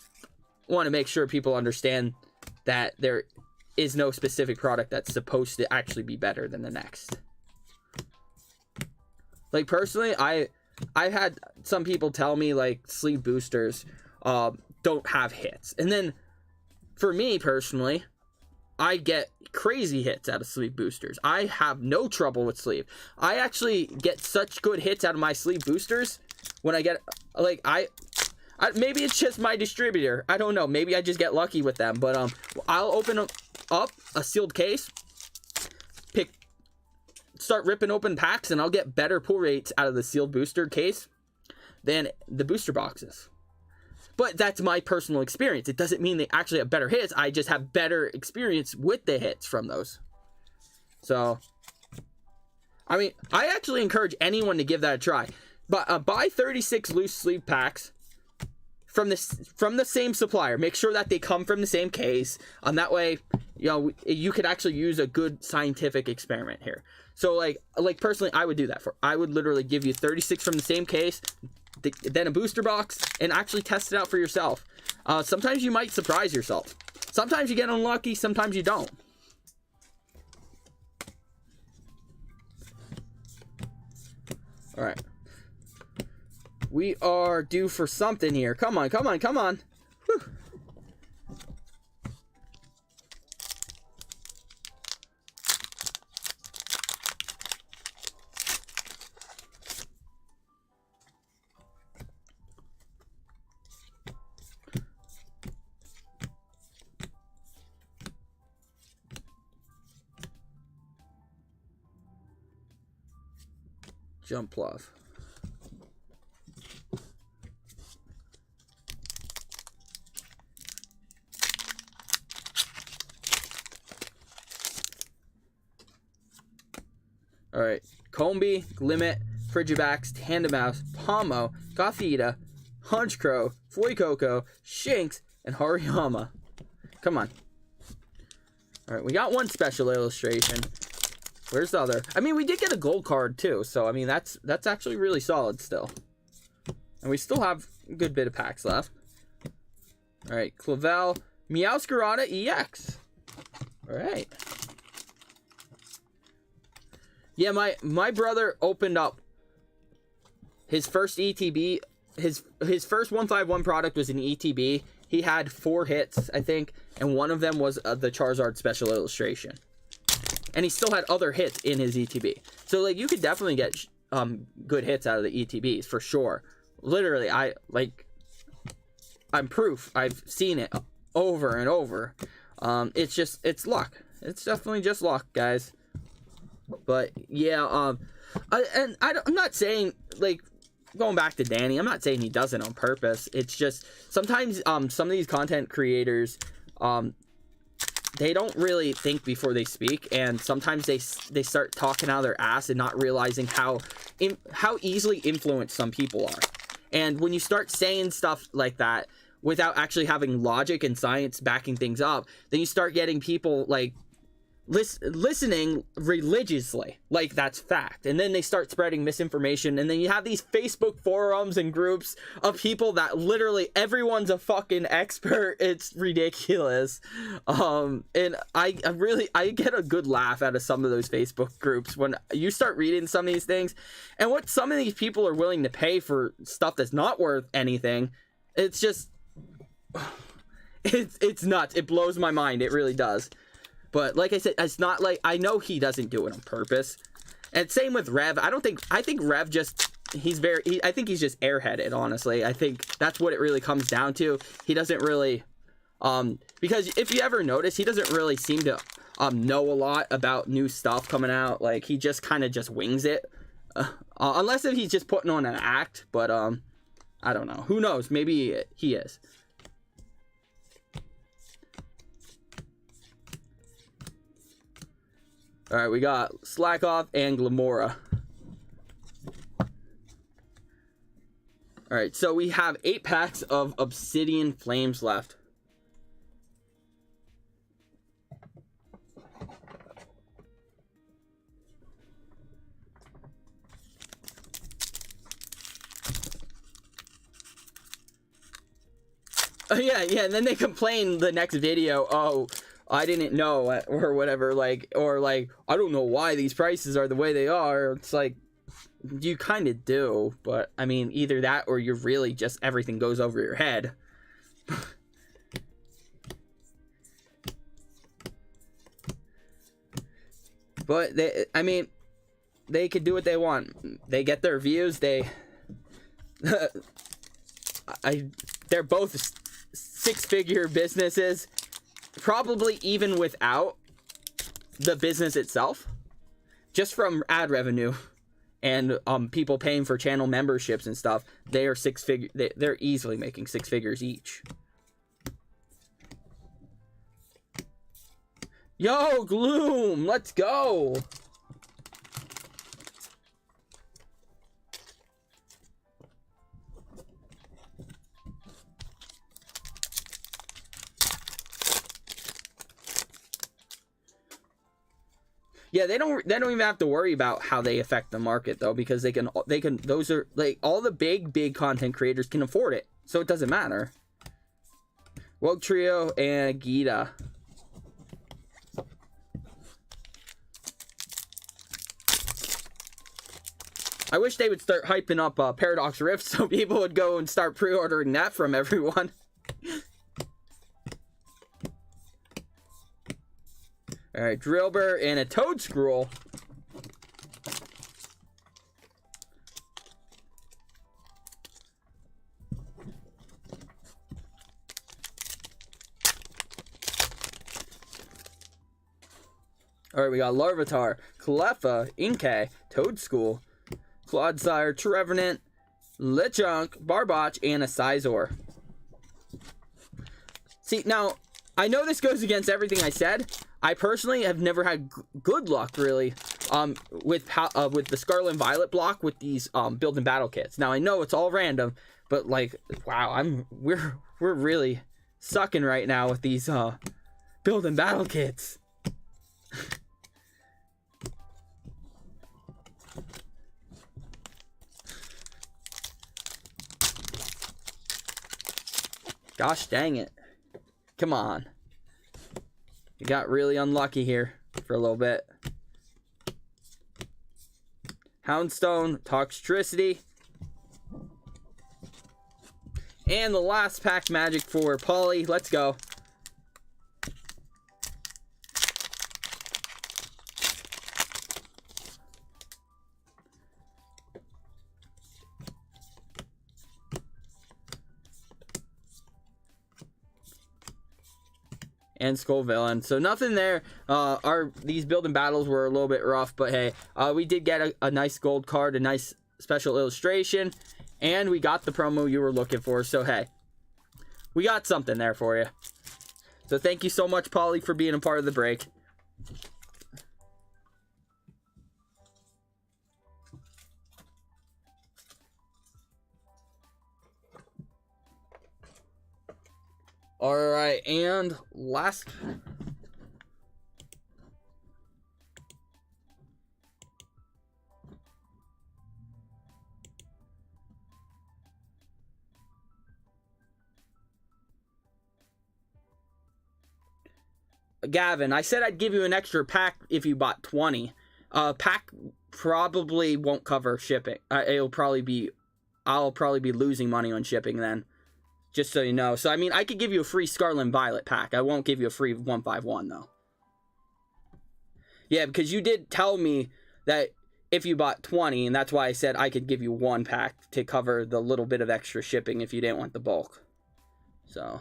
want to make sure people understand that there is no specific product that's supposed to actually be better than the next. Like, personally, I've had some people tell me, like, sleeve boosters don't have hits. And then, for me, personally, I get crazy hits out of sleeve boosters. I have no trouble with sleeve. I actually get such good hits out of my sleeve boosters when I get, like, maybe it's just my distributor. I don't know. Maybe I just get lucky with them. But I'll open up a sealed case, start ripping open packs, and I'll get better pull rates out of the sealed booster case than the booster boxes. But that's my personal experience. It doesn't mean they actually have better hits. I just have better experience with the hits from those. So, I mean, I actually encourage anyone to give that a try. But buy 36 loose sleeve packs from the same supplier. Make sure that they come from the same case. That way, you know, you could actually use a good scientific experiment here. So, like personally, I would do that. I would literally give you 36 from the same case, then a booster box, and actually test it out for yourself. Sometimes you might surprise yourself. Sometimes you get unlucky, sometimes you don't. All right. We are due for something here. Come on, come on, come on. Whew. Jump love. All right, Combi, Glimmet, Frigibax, Tandem Mouse, Pomo, Gothita, Hunchcrow, Fuecoco, Shinx, and Hariyama. Come on. All right, we got one special illustration. Where's the other? I mean, we did get a gold card too, so I mean that's actually really solid still. And we still have a good bit of packs left. All right, Clavel, Meowscarada EX. All right. Yeah, my brother opened up his first ETB. His first 151 product was an ETB. He had 4 hits, I think, and one of them was the Charizard special illustration. And he still had other hits in his ETB. So, like, you could definitely get good hits out of the ETBs, for sure. Literally, I'm proof. I've seen it over and over. It's luck. It's definitely just luck, guys. But, yeah, I'm not saying, like, going back to Danny, I'm not saying he does it on purpose. It's just, sometimes, some of these content creators, they don't really think before they speak, and sometimes they start talking out of their ass and not realizing how easily influenced some people are. And when you start saying stuff like that without actually having logic and science backing things up, then you start getting people like listening religiously like that's fact, and then they start spreading misinformation, and then you have these Facebook forums and groups of people that literally everyone's a fucking expert. It's ridiculous. And I get a good laugh out of some of those Facebook groups when you start reading some of these things, and what some of these people are willing to pay for stuff that's not worth anything. It's just it's nuts. It blows my mind. It really does. But like I said, it's not like, I know he doesn't do it on purpose. And same with Rev. I think Rev just, I think he's just airheaded, honestly. I think that's what it really comes down to. He doesn't really, because if you ever notice, he doesn't really seem to know a lot about new stuff coming out. Like, he just kind of just wings it. Unless if he's just putting on an act, but I don't know. Who knows? Maybe he is. All right, we got Slackoff and Glamora. All right, so we have 8 packs of Obsidian Flames left. Yeah, and then they complain the next video, oh, I didn't know, or whatever, like, or like, I don't know why these prices are the way they are. It's like, you kind of do, but I mean, either that or you're really just, everything goes over your head. But I mean, they could do what they want. They get their views. They're both six-figure businesses, probably even without the business itself, just from ad revenue and people paying for channel memberships and stuff. They are six-figure. They're easily making six figures each. Yo, Gloom, let's go. Yeah, they don't even have to worry about how they affect the market though, because they can those are like all the big content creators can afford it. So it doesn't matter. Woke Trio and Gita. I wish they would start hyping up Paradox Rift so people would go and start pre-ordering that from everyone. Alright, Drillbur and a Toad Scroll. Alright, we got Larvitar, Cleffa, Inkay, Toad School, Clodsire, Trevenant, Lechonk, Barboch, and a Sizor. See, now, I know this goes against everything I said. I personally have never had good luck, really, with the Scarlet and Violet block with these build and battle kits. Now, I know it's all random, but, like, wow, we're really sucking right now with these build and battle kits. Gosh dang it. Come on. You got really unlucky here for a little bit. Houndstone, Toxtricity. And the last pack magic for Polly. Let's go. And Skull Villain. So nothing there. These building battles were a little bit rough, but hey, we did get a nice gold card, a nice special illustration, and we got the promo you were looking for. So hey, we got something there for you. So thank you so much, Polly, for being a part of the break. All right, and last. Gavin, I said I'd give you an extra pack if you bought 20. Pack probably won't cover shipping. I'll probably be losing money on shipping then. Just so you know. So, I mean, I could give you a free Scarlet and Violet pack. I won't give you a free 151, though. Yeah, because you did tell me that if you bought 20, and that's why I said I could give you one pack to cover the little bit of extra shipping if you didn't want the bulk. So.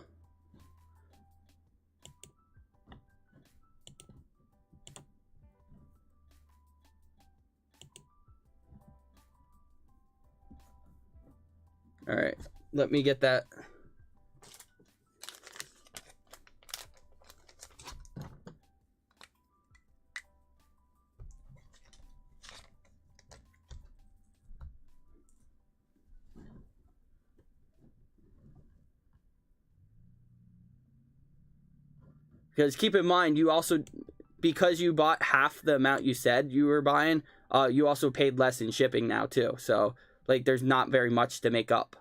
Alright, let me get that. Because keep in mind, you also, because you bought half the amount you said you were buying, you also paid less in shipping now too. So, like, there's not very much to make up.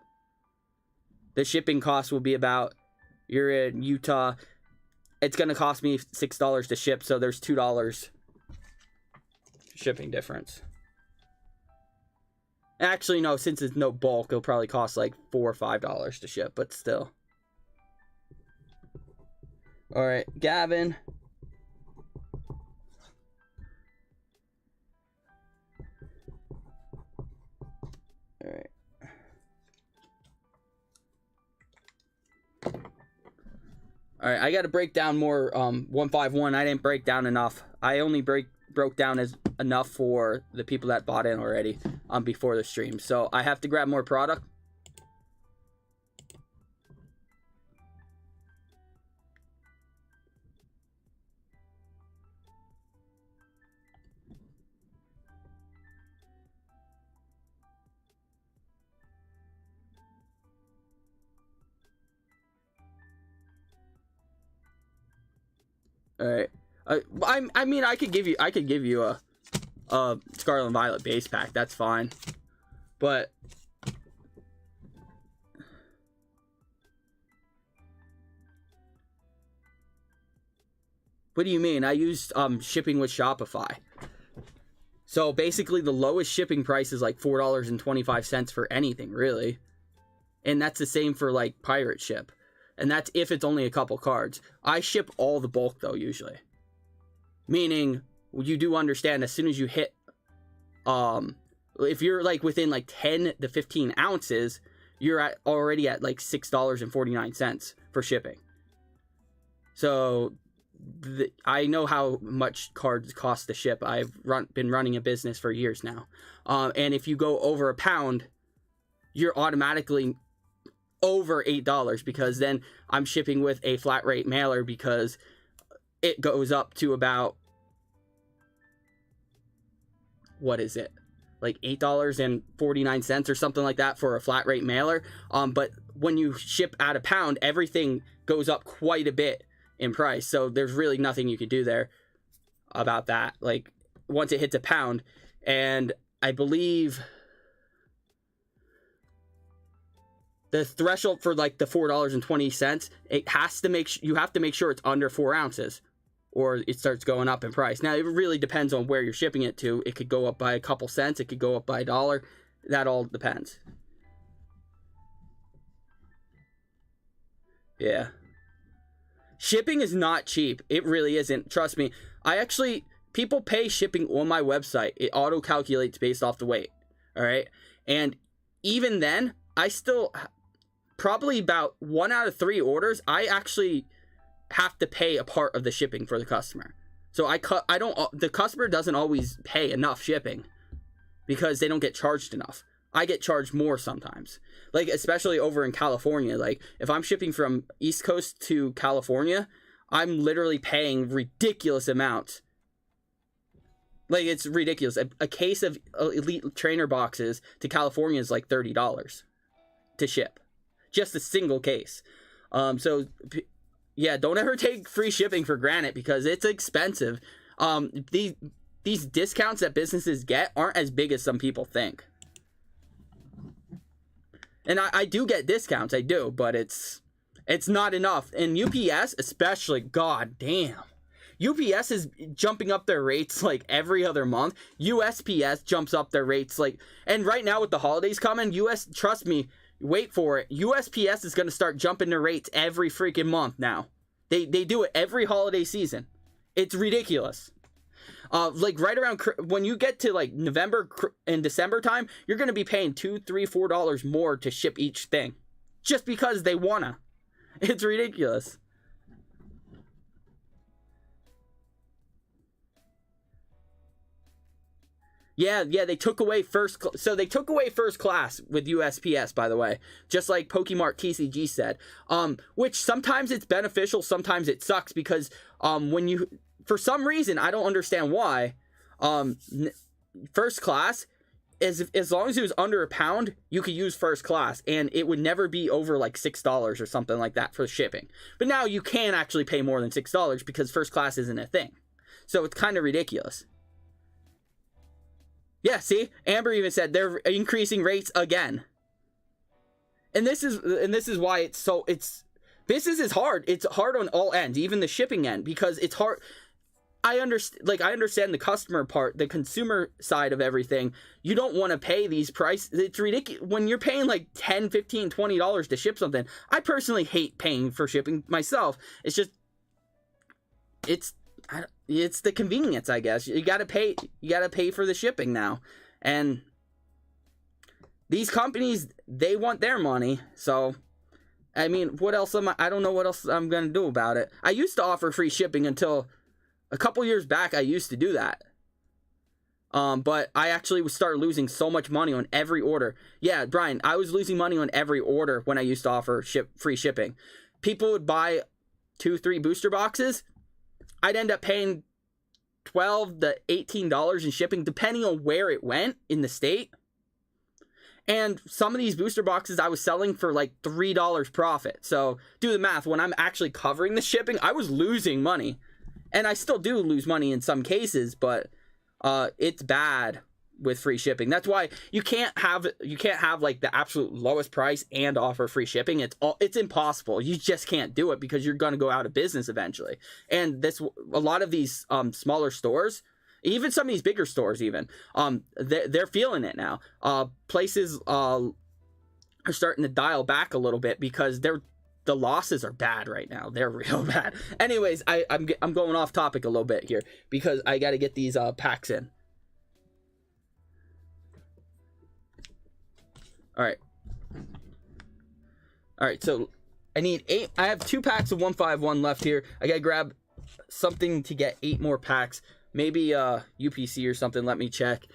The shipping cost will be about, you're in Utah, it's going to cost me $6 to ship, so there's $2 shipping difference. Actually, no, since it's no bulk, it'll probably cost like $4 or $5 to ship, but still. Alright, Gavin. All right. All right, I got to break down more 151. I didn't break down enough. I only broke down as enough for the people that bought in already before the stream. So I have to grab more product. All right. I mean, I could give you a Scarlet and Violet base pack. That's fine. But what do you mean? I used shipping with Shopify. So basically the lowest shipping price is like $4.25 for anything, really. And that's the same for like Pirate Ship. And that's if it's only a couple cards. I ship all the bulk though, usually. Meaning, you do understand as soon as you hit, if you're like within like 10 to 15 ounces, you're already at like $6.49 for shipping. So, I know how much cards cost to ship. I've been running a business for years now. And if you go over a pound, you're automatically over $8 because then I'm shipping with a flat rate mailer because it goes up to about, what is it? Like $8.49 or something like that for a flat rate mailer. But when you ship at a pound, everything goes up quite a bit in price. So there's really nothing you can do there about that. Like once it hits a pound, and I believe the threshold for like the $4.20, it has to you have to make sure it's under 4 ounces or it starts going up in price. Now, it really depends on where you're shipping it to. It could go up by a couple cents. It could go up by $1. That all depends. Yeah. Shipping is not cheap. It really isn't. Trust me. People pay shipping on my website. It auto calculates based off the weight. All right. And even then, I still, probably about 1 out of 3 orders, I actually have to pay a part of the shipping for the customer. So the customer doesn't always pay enough shipping because they don't get charged enough. I get charged more sometimes. Like, especially over in California. Like, if I'm shipping from East Coast to California, I'm literally paying ridiculous amounts. Like, it's ridiculous. A case of Elite Trainer boxes to California is like $30 to ship. Just a single case. So, yeah, don't ever take free shipping for granted because it's expensive. These discounts that businesses get aren't as big as some people think. And I do get discounts, I do, but it's not enough. And UPS, especially, god damn. UPS is jumping up their rates like every other month. USPS jumps up their rates like, and right now with the holidays coming, trust me, wait for it. USPS is going to start jumping their rates every freaking month now. They do it every holiday season. It's ridiculous. Like right around when you get to like November and December time, you're going to be paying $2, $3, $4 more to ship each thing just because they wanna. It's ridiculous. Yeah, they took away so they took away first class with USPS, by the way, just like Pokemart TCG said. Which sometimes it's beneficial, sometimes it sucks because when you, for some reason, I don't understand why, first class, as long as it was under a pound, you could use first class, and it would never be over like $6 or something like that for shipping. But now you can actually pay more than $6 because first class isn't a thing. So it's kind of ridiculous. Yeah, see? Amber even said they're increasing rates again. And this is why business is hard. It's hard on all ends, even the shipping end, because it's hard. I understand the customer part, the consumer side of everything. You don't want to pay these prices. It's ridiculous when you're paying like $10, $15, $20 to ship something. I personally hate paying for shipping myself. It's just it's the convenience, I guess. You gotta pay for the shipping now. And these companies, they want their money. So, I mean, what else I don't know what else I'm going to do about it. I used to offer free shipping until a couple years back. I used to do that. But I actually started losing so much money on every order. Yeah, Brian, I was losing money on every order when I used to offer free shipping. People would buy 2-3 booster boxes. I'd end up paying $12 to $18 in shipping, depending on where it went in the state. And some of these booster boxes I was selling for like $3 profit. So do the math. When I'm actually covering the shipping, I was losing money. And I still do lose money in some cases, but it's bad with free shipping. That's why you can't have like the absolute lowest price and offer free shipping. It's impossible. You just can't do it because you're going to go out of business eventually. And a lot of these smaller stores, even some of these bigger stores, even they're feeling it now. Places are starting to dial back a little bit because the losses are bad right now. They're real bad. Anyways, I'm going off topic a little bit here because I got to get these packs in. All right, so I need 8. I have 2 packs of 151 left here. I gotta grab something to get 8 more packs. Maybe UPC or something. Let me check.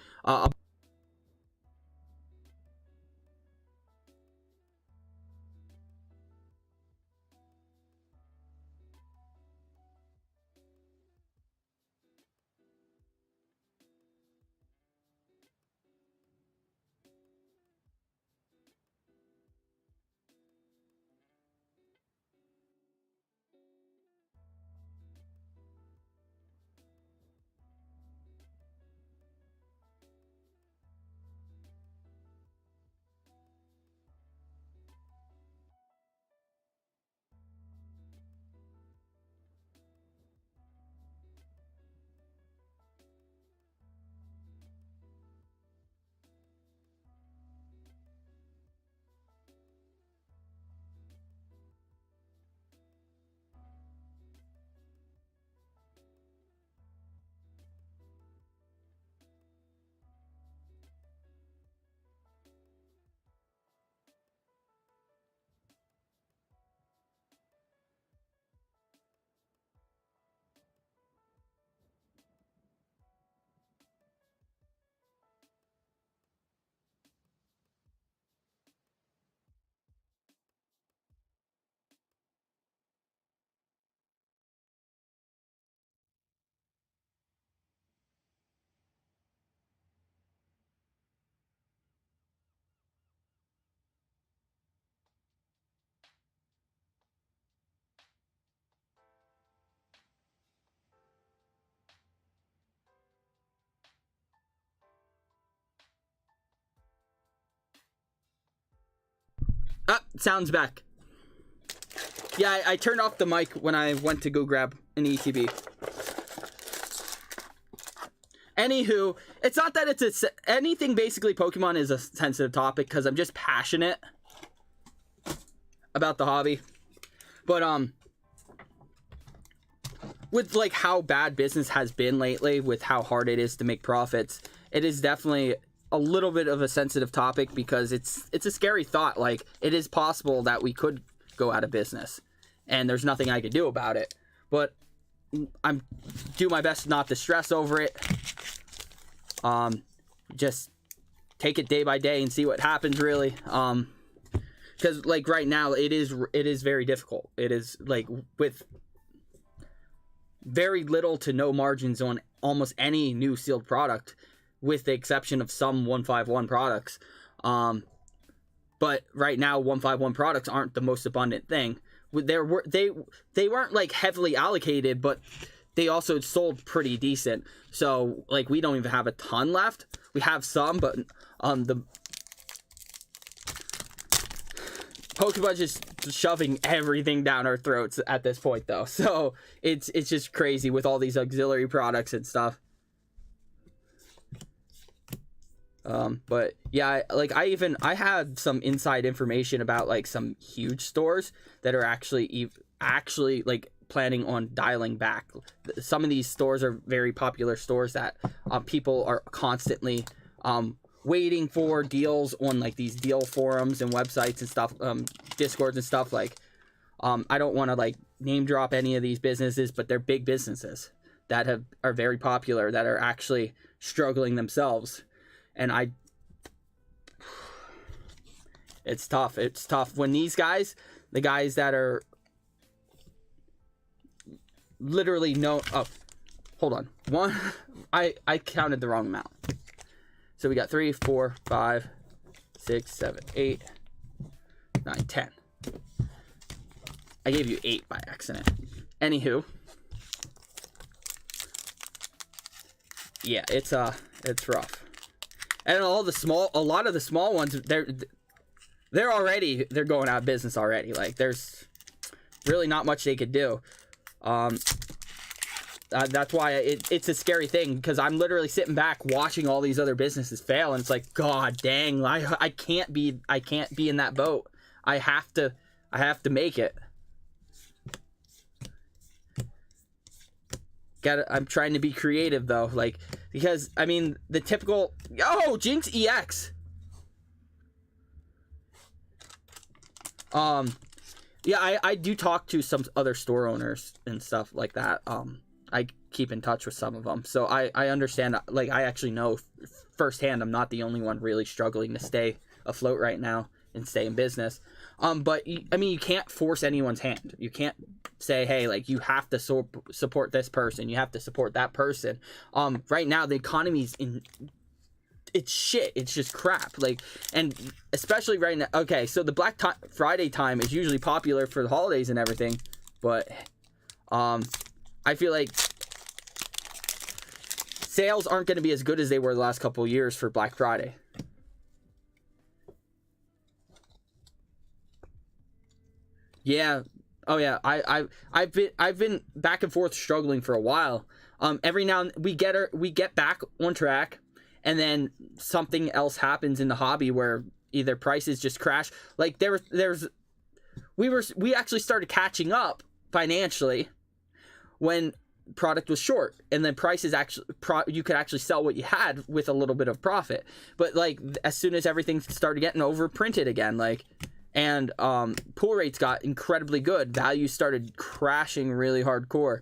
Sounds back. Yeah, I turned off the mic when I went to go grab an ETB. Anywho, it's not that it's anything. Basically, Pokemon is a sensitive topic because I'm just passionate about the hobby. But with like how bad business has been lately, with how hard it is to make profits, it is definitely a little bit of a sensitive topic because it's a scary thought. Like, it is possible that we could go out of business, and there's nothing I could do about it. But I'm do my best not to stress over it. Just take it day by day and see what happens, really. Because like right now, it is very difficult. It is like with very little to no margins on almost any new sealed product, with the exception of some 151 products. But right now, 151 products aren't the most abundant thing. They weren't like heavily allocated, but they also sold pretty decent. So like we don't even have a ton left. We have some, but the Pokemon just shoving everything down our throats at this point, though. So it's just crazy with all these auxiliary products and stuff. But yeah, like I had some inside information about like some huge stores that are actually like planning on dialing back. Some of these stores are very popular stores that people are constantly waiting for deals on like these deal forums and websites and stuff, discords and stuff. Like I don't want to like name drop any of these businesses, but they're big businesses that are very popular, that are actually struggling themselves. And it's tough. It's tough when these guys, the guys that are literally hold on. I counted the wrong amount. So we got 3, 4, 5, 6, 7, 8, 9, 10. I gave you 8 by accident. Anywho. Yeah, it's rough. And a lot of the small ones, they're going out of business already. Like there's really not much they could do. That's why it's a scary thing, because I'm literally sitting back watching all these other businesses fail, and it's like, God dang, I can't be in that boat. I have to make it. I'm trying to be creative though, like, because I mean the typical Jinx EX. Yeah, I do talk to some other store owners and stuff like that. I keep in touch with some of them, so I understand. Like, I actually know firsthand I'm not the only one really struggling to stay afloat right now and stay in business. But I mean, you can't force anyone's hand. You can't say, hey, like, you have to support this person, you have to support that person. Right now the economy's it's shit. It's just crap. Like, and especially right now. Okay, so the Black Friday time is usually popular for the holidays and everything, but I feel like sales aren't going to be as good as they were the last couple of years for Black Friday. Yeah. Oh yeah. I've been back and forth struggling for a while. Every now and we get back on track, and then something else happens in the hobby where either prices just crash. Like we actually started catching up financially when product was short, and then prices you could actually sell what you had with a little bit of profit. But like, as soon as everything started getting overprinted again, like, and pull rates got incredibly good, values started crashing really hardcore.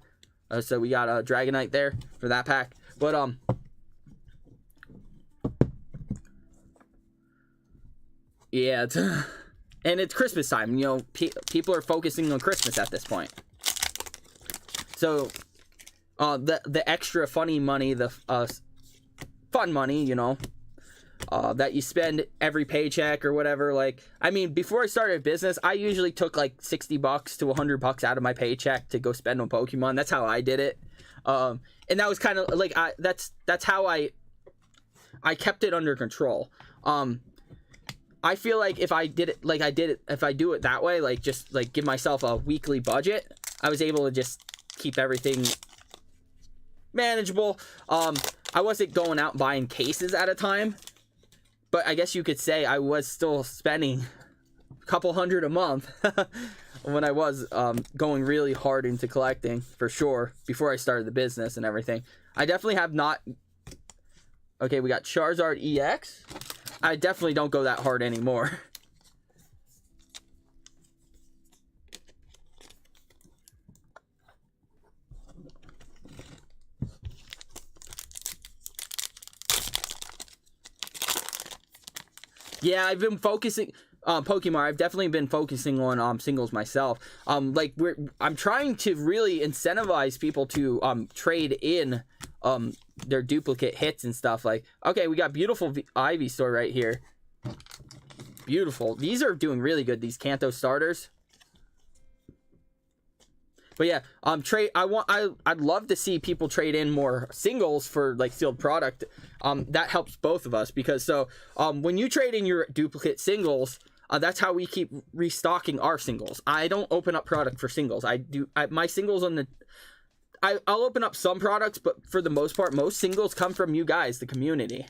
So we got a Dragonite there for that pack. But yeah, and it's Christmas time. You know, people are focusing on Christmas at this point. So the extra funny money, the fun money, you know, that you spend every paycheck or whatever. Like, I mean, before I started a business, I usually took like $60 to $100 out of my paycheck to go spend on Pokemon. That's how I did it. And that was kind of like, that's how I kept it under control. I feel like if I did it like I did it, if I do it that way, like just like give myself a weekly budget, I was able to just keep everything manageable. I wasn't going out buying cases at a time, but I guess you could say I was still spending a couple $100 a month when I was going really hard into collecting, for sure, before I started the business and everything. I definitely have not. Okay, we got Charizard EX. I definitely don't go that hard anymore. Yeah, I've been focusing Pokemon. I've definitely been focusing on singles myself. Like I'm trying to really incentivize people to trade in their duplicate hits and stuff. Like, okay, we got beautiful Ivysaur right here. Beautiful. These are doing really good, these Kanto starters. But yeah, I'd love to see people trade in more singles for like sealed product. That helps both of us, because when you trade in your duplicate singles, that's how we keep restocking our singles. I don't open up product for singles. My singles I'll open up some products, but for the most part, most singles come from you guys, the community.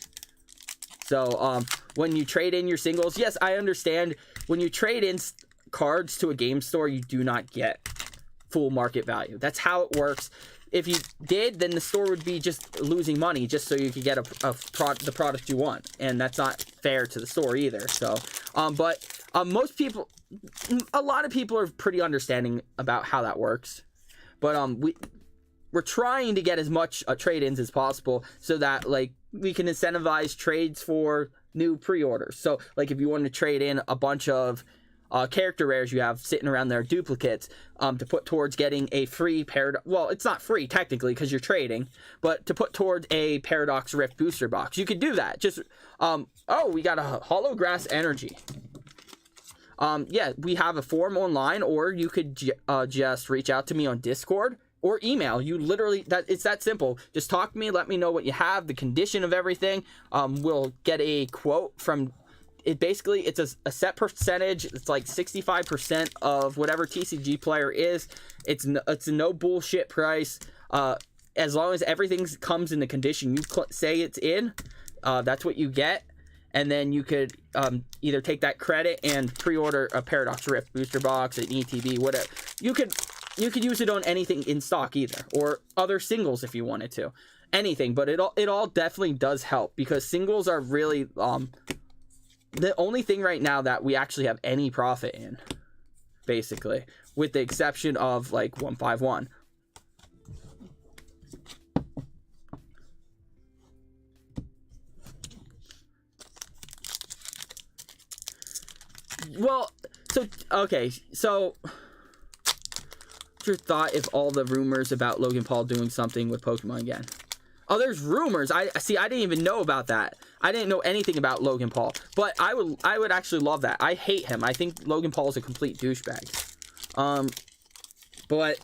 So when you trade in your singles, yes, I understand. When you trade in cards to a game store, you do not get full market value. That's how it works. if you did, then the store would be just losing money just so you could get the product you want, and that's not fair to the store either. So but most people, a lot of people are pretty understanding about how that works, but we're trying to get as much trade-ins as possible so that like we can incentivize trades for new pre-orders. So like if you want to trade in a bunch of character rares you have sitting around there, duplicates, to put towards getting a free paradox, well, it's not free technically because you're trading, but to put towards a Paradox Rift booster box, you could do that. Just oh, we got a Holograss Energy. Yeah, we have a form online, or you could just reach out to me on Discord or email. You literally, it's that simple. Just talk to me, let me know what you have, the condition of everything. We'll get a quote from it. Basically, it's a set percentage. It's like 65% of whatever TCG player is. It's a no bullshit price. As long as everything comes in the condition you say it's in, that's what you get. And then you could either take that credit and pre-order a Paradox Rift booster box, an ETB, whatever. You could use it on anything in stock either, or other singles if you wanted to. Anything, but it all definitely does help, because singles are really the only thing right now that we actually have any profit in, basically, with the exception of like 151. Well, so okay, so what's your thought if all the rumors about Logan Paul doing something with Pokemon again? Oh, there's rumors. I didn't even know about that. I didn't know anything about Logan Paul, but I would actually love that. I hate him. I think Logan Paul is a complete douchebag. But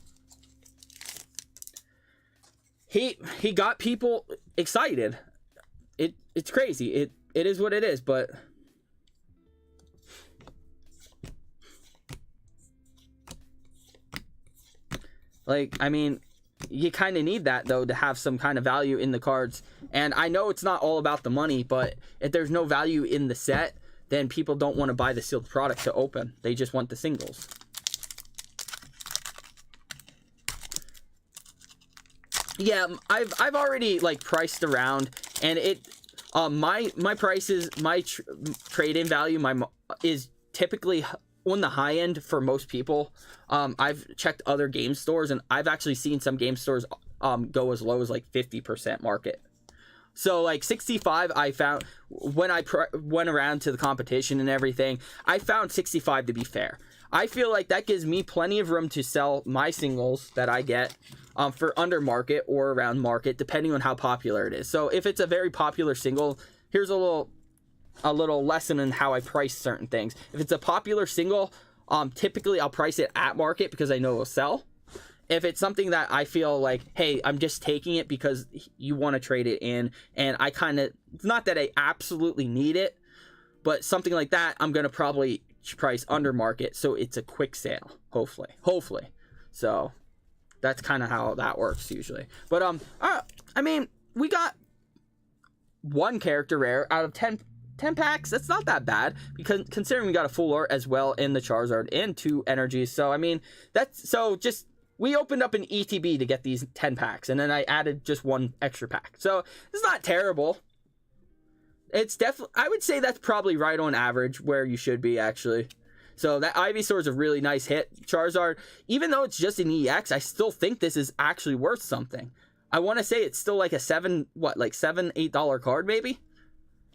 he got people excited. It's crazy. It is what it is, but like, I mean, you kind of need that, though, to have some kind of value in the cards. And I know it's not all about the money, but if there's no value in the set, then people don't want to buy the sealed product to open. They just want the singles. Yeah, I've already, like, priced around, and my prices, my trade-in value is typically on the high end for most people. I've checked other game stores, and I've actually seen some game stores go as low as like 50% market. So like 65, I found when I went around to the competition and everything, I found 65 to be fair. I feel like that gives me plenty of room to sell my singles that I get for under market or around market, depending on how popular it is. So if it's a very popular single, here's a little lesson in how I price certain things. If it's a popular single, typically I'll price it at market because I know it'll sell. If it's something that I feel like, hey, I'm just taking it because you want to trade it in, and I kind of, not that I absolutely need it, but something like that, I'm going to probably price under market so it's a quick sale, hopefully. So that's kind of how that works usually. But I mean, we got one character rare out of 10 packs. That's not that bad, because considering we got a full art as well in the Charizard and 2 energies. So I mean, we opened up an ETB to get these 10 packs, and then I added just 1 extra pack. So it's not terrible. It's definitely, I would say that's probably right on average where you should be, actually. So that Ivysaur is a really nice hit. Charizard, even though it's just an EX, I still think this is actually worth something. I want to say it's still like a $7-8 card maybe,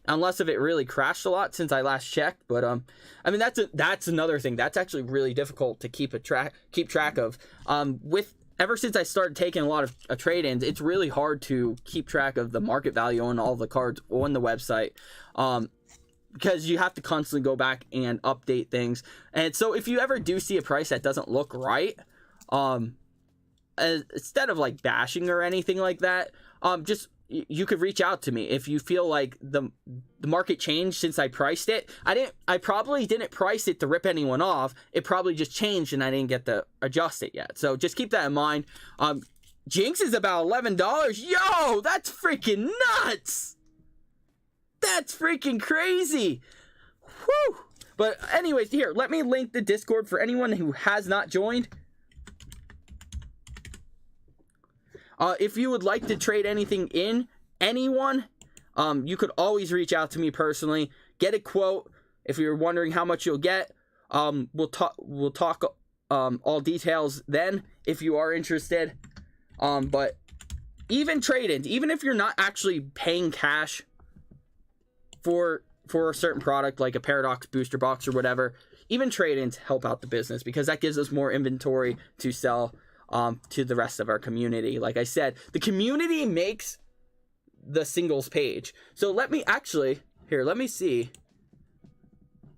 unless if it really crashed a lot since I last checked. But I mean, that's another thing that's actually really difficult to keep track of. Ever since I started taking a lot of trade-ins, it's really hard to keep track of the market value on all the cards on the website, because you have to constantly go back and update things. And so if you ever do see a price that doesn't look right, instead of like bashing or anything like that, just you could reach out to me if you feel like the market changed since I priced it. I probably didn't price it to rip anyone off. It probably just changed and I didn't get to adjust it yet. So just keep that in mind. Jinx is about $11. Yo, that's freaking nuts. That's freaking crazy. Whew. But anyways, here, let me link the Discord for anyone who has not joined. If you would like to trade anything in, anyone, you could always reach out to me personally, get a quote. If you're wondering how much you'll get, we'll talk all details then if you are interested. But even trade-ins, even if you're not actually paying cash for a certain product like a Paradox booster box or whatever, even trade-ins help out the business because that gives us more inventory to sell to the rest of our community. Like I said, the community makes the singles page. So let me actually, here, let me see.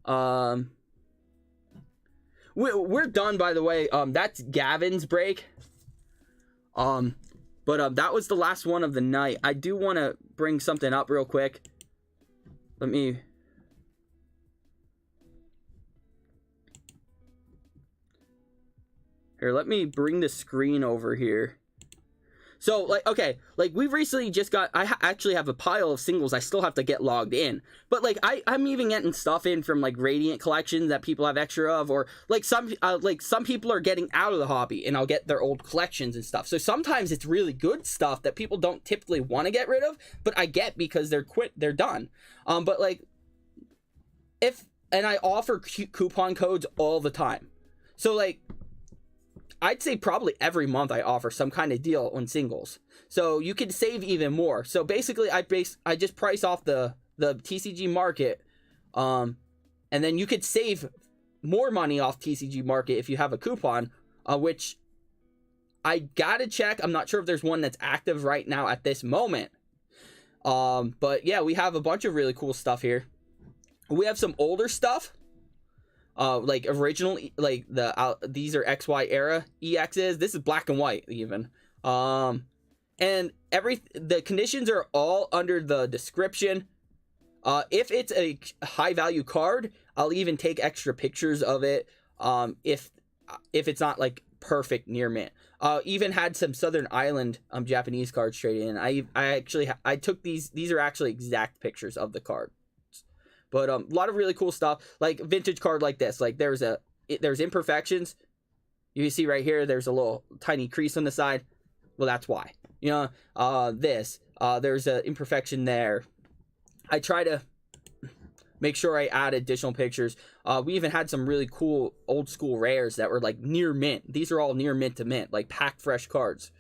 We're done, by the way. That's Gavin's break. But that was the last one of the night. I do want to bring something up real quick. Let me... Here, let me bring the screen over here. So, like, okay, like, we've recently just got... I actually have a pile of singles I still have to get logged in. But, like, I'm even getting stuff in from, like, Radiant collections that people have extra of. Or, like, some people are getting out of the hobby, and I'll get their old collections and stuff. So, sometimes it's really good stuff that people don't typically want to get rid of. But I get because they're done. But, like, and I offer coupon codes all the time. So, like... I'd say probably every month I offer some kind of deal on singles. So you can save even more. So basically I just price off the TCG market. And then you could save more money off TCG market if you have a coupon, which I gotta check. I'm not sure if there's one that's active right now at this moment. But yeah, we have a bunch of really cool stuff here. We have some older stuff. Like original, like these are XY era EXs. This is black and white even. And the conditions are all under the description. If it's a high value card, I'll even take extra pictures of it. If it's not like perfect near mint. Even had some Southern Island Japanese cards traded in. I actually took these are actually exact pictures of the card. But a lot of really cool stuff, like vintage card like this. Like there's imperfections. You can see right here, there's a little tiny crease on the side. Well, that's why. You know, there's an imperfection there. I try to make sure I add additional pictures. We even had some really cool old school rares that were like near mint. These are all near mint to mint, like pack fresh cards.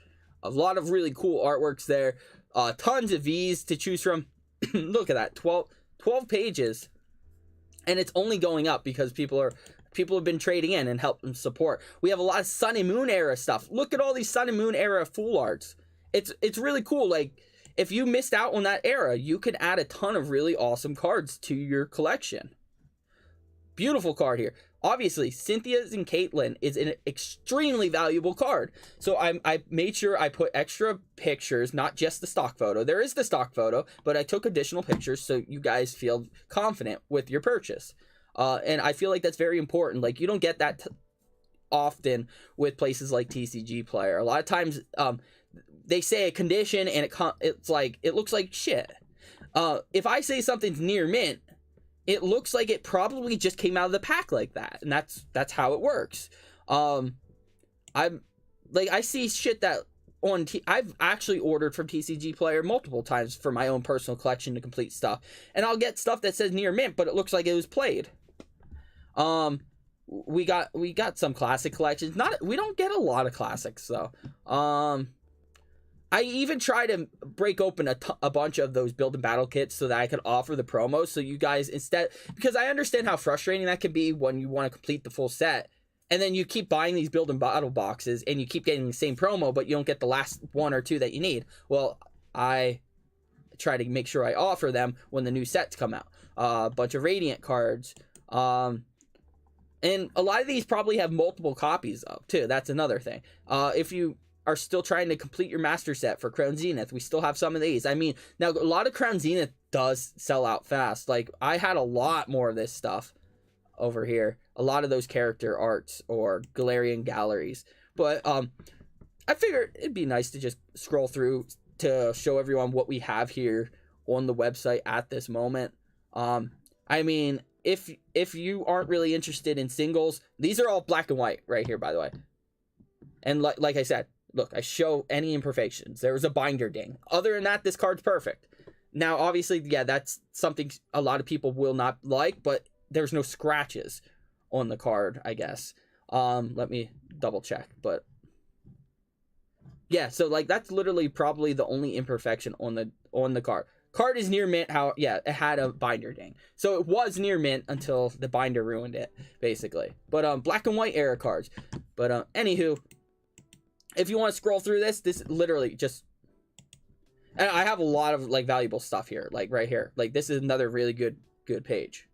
A lot of really cool artworks there. Tons of V's to choose from. Look at that, 12 pages, and it's only going up because people have been trading in and help them support. We have a lot of Sun and Moon era stuff. Look at all these Sun and Moon era full arts. It's really cool. Like if you missed out on that era, you can add a ton of really awesome cards to your collection. Beautiful card here. Obviously, Cynthia's and Caitlyn is an extremely valuable card. So I made sure I put extra pictures, not just the stock photo. There is the stock photo, but I took additional pictures so you guys feel confident with your purchase. And I feel like that's very important. Like, you don't get that often with places like TCG Player. A lot of times, they say a condition and it looks like shit. If I say something's near mint, it looks like it probably just came out of the pack like that, and that's how it works. I see shit that I've actually ordered from TCG Player multiple times for my own personal collection to complete stuff, and I'll get stuff that says near mint, but it looks like it was played. We got some classic collections. We don't get a lot of classics though. I even try to break open a bunch of those build and battle kits so that I can offer the promos. So you guys because I understand how frustrating that can be when you want to complete the full set. And then you keep buying these build and battle boxes and you keep getting the same promo, but you don't get the last one or two that you need. Well, I try to make sure I offer them when the new sets come out. A bunch of Radiant cards. And a lot of these probably have multiple copies of, too. That's another thing. If you are still trying to complete your master set for Crown Zenith, we still have some of these. I mean, now a lot of Crown Zenith does sell out fast. Like, I had a lot more of this stuff over here. A lot of those character arts or Galarian galleries. But I figured it'd be nice to just scroll through to show everyone what we have here on the website at this moment. I mean, if you aren't really interested in singles, these are all black and white right here, by the way. And like I said, look, I show any imperfections. There was a binder ding. Other than that, this card's perfect. Now, obviously, yeah, that's something a lot of people will not like, but there's no scratches on the card, I guess. Let me double check, but yeah, so like that's literally probably the only imperfection on the card. Card is near mint. How, yeah, it had a binder ding, so it was near mint until the binder ruined it, basically. But black and white era cards. But anywho, if you want to scroll through this literally just, and I have a lot of like valuable stuff here, like right here. Like this is another really good page.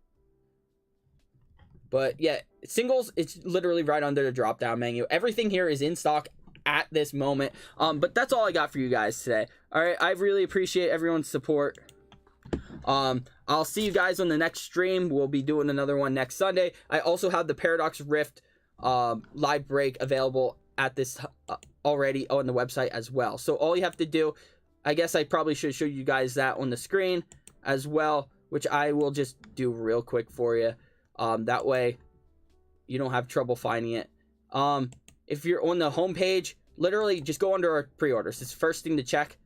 But yeah, singles, it's literally right under the drop down menu. Everything here is in stock at this moment. But that's all I got for you guys today. All right, I really appreciate everyone's support. I'll see you guys on the next stream. We'll be doing another one next Sunday. I also have the Paradox Rift live break available at this already on the website as well. So all you have to do, I guess I probably should show you guys that on the screen as well, which I will just do real quick for you. That way you don't have trouble finding it. If you're on the home page, literally just go under our pre-orders. It's the first thing to check.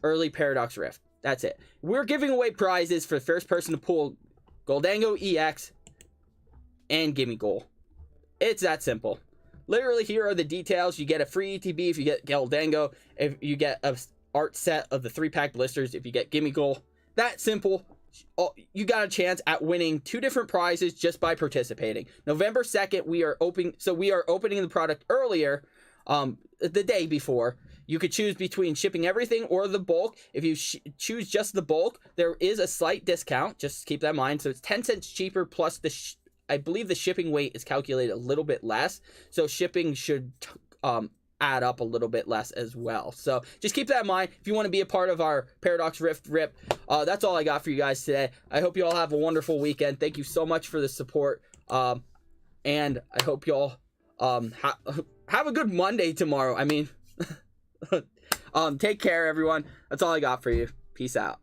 Early Paradox Rift. That's it. We're giving away prizes for the first person to pull Goldango EX and Gimme Goal. It's that simple. Literally, here are the details. You get a free ETB if you get Goldango. If you get a art set of the 3-pack blisters if you get Gimme Goal. That simple. You got a chance at winning 2 different prizes just by participating. November 2nd, we are opening the product earlier, the day before. You could choose between shipping everything or the bulk. If you choose just the bulk, there is a slight discount. Just keep that in mind. So it's 10 cents cheaper, plus I believe the shipping weight is calculated a little bit less. So shipping should add up a little bit less as well. So just keep that in mind if you want to be a part of our Paradox Rift rip. That's all I got for you guys today. I hope you all have a wonderful weekend. Thank you so much for the support. And I hope you all have a good Monday tomorrow. I mean, take care, everyone. That's all I got for you. Peace out.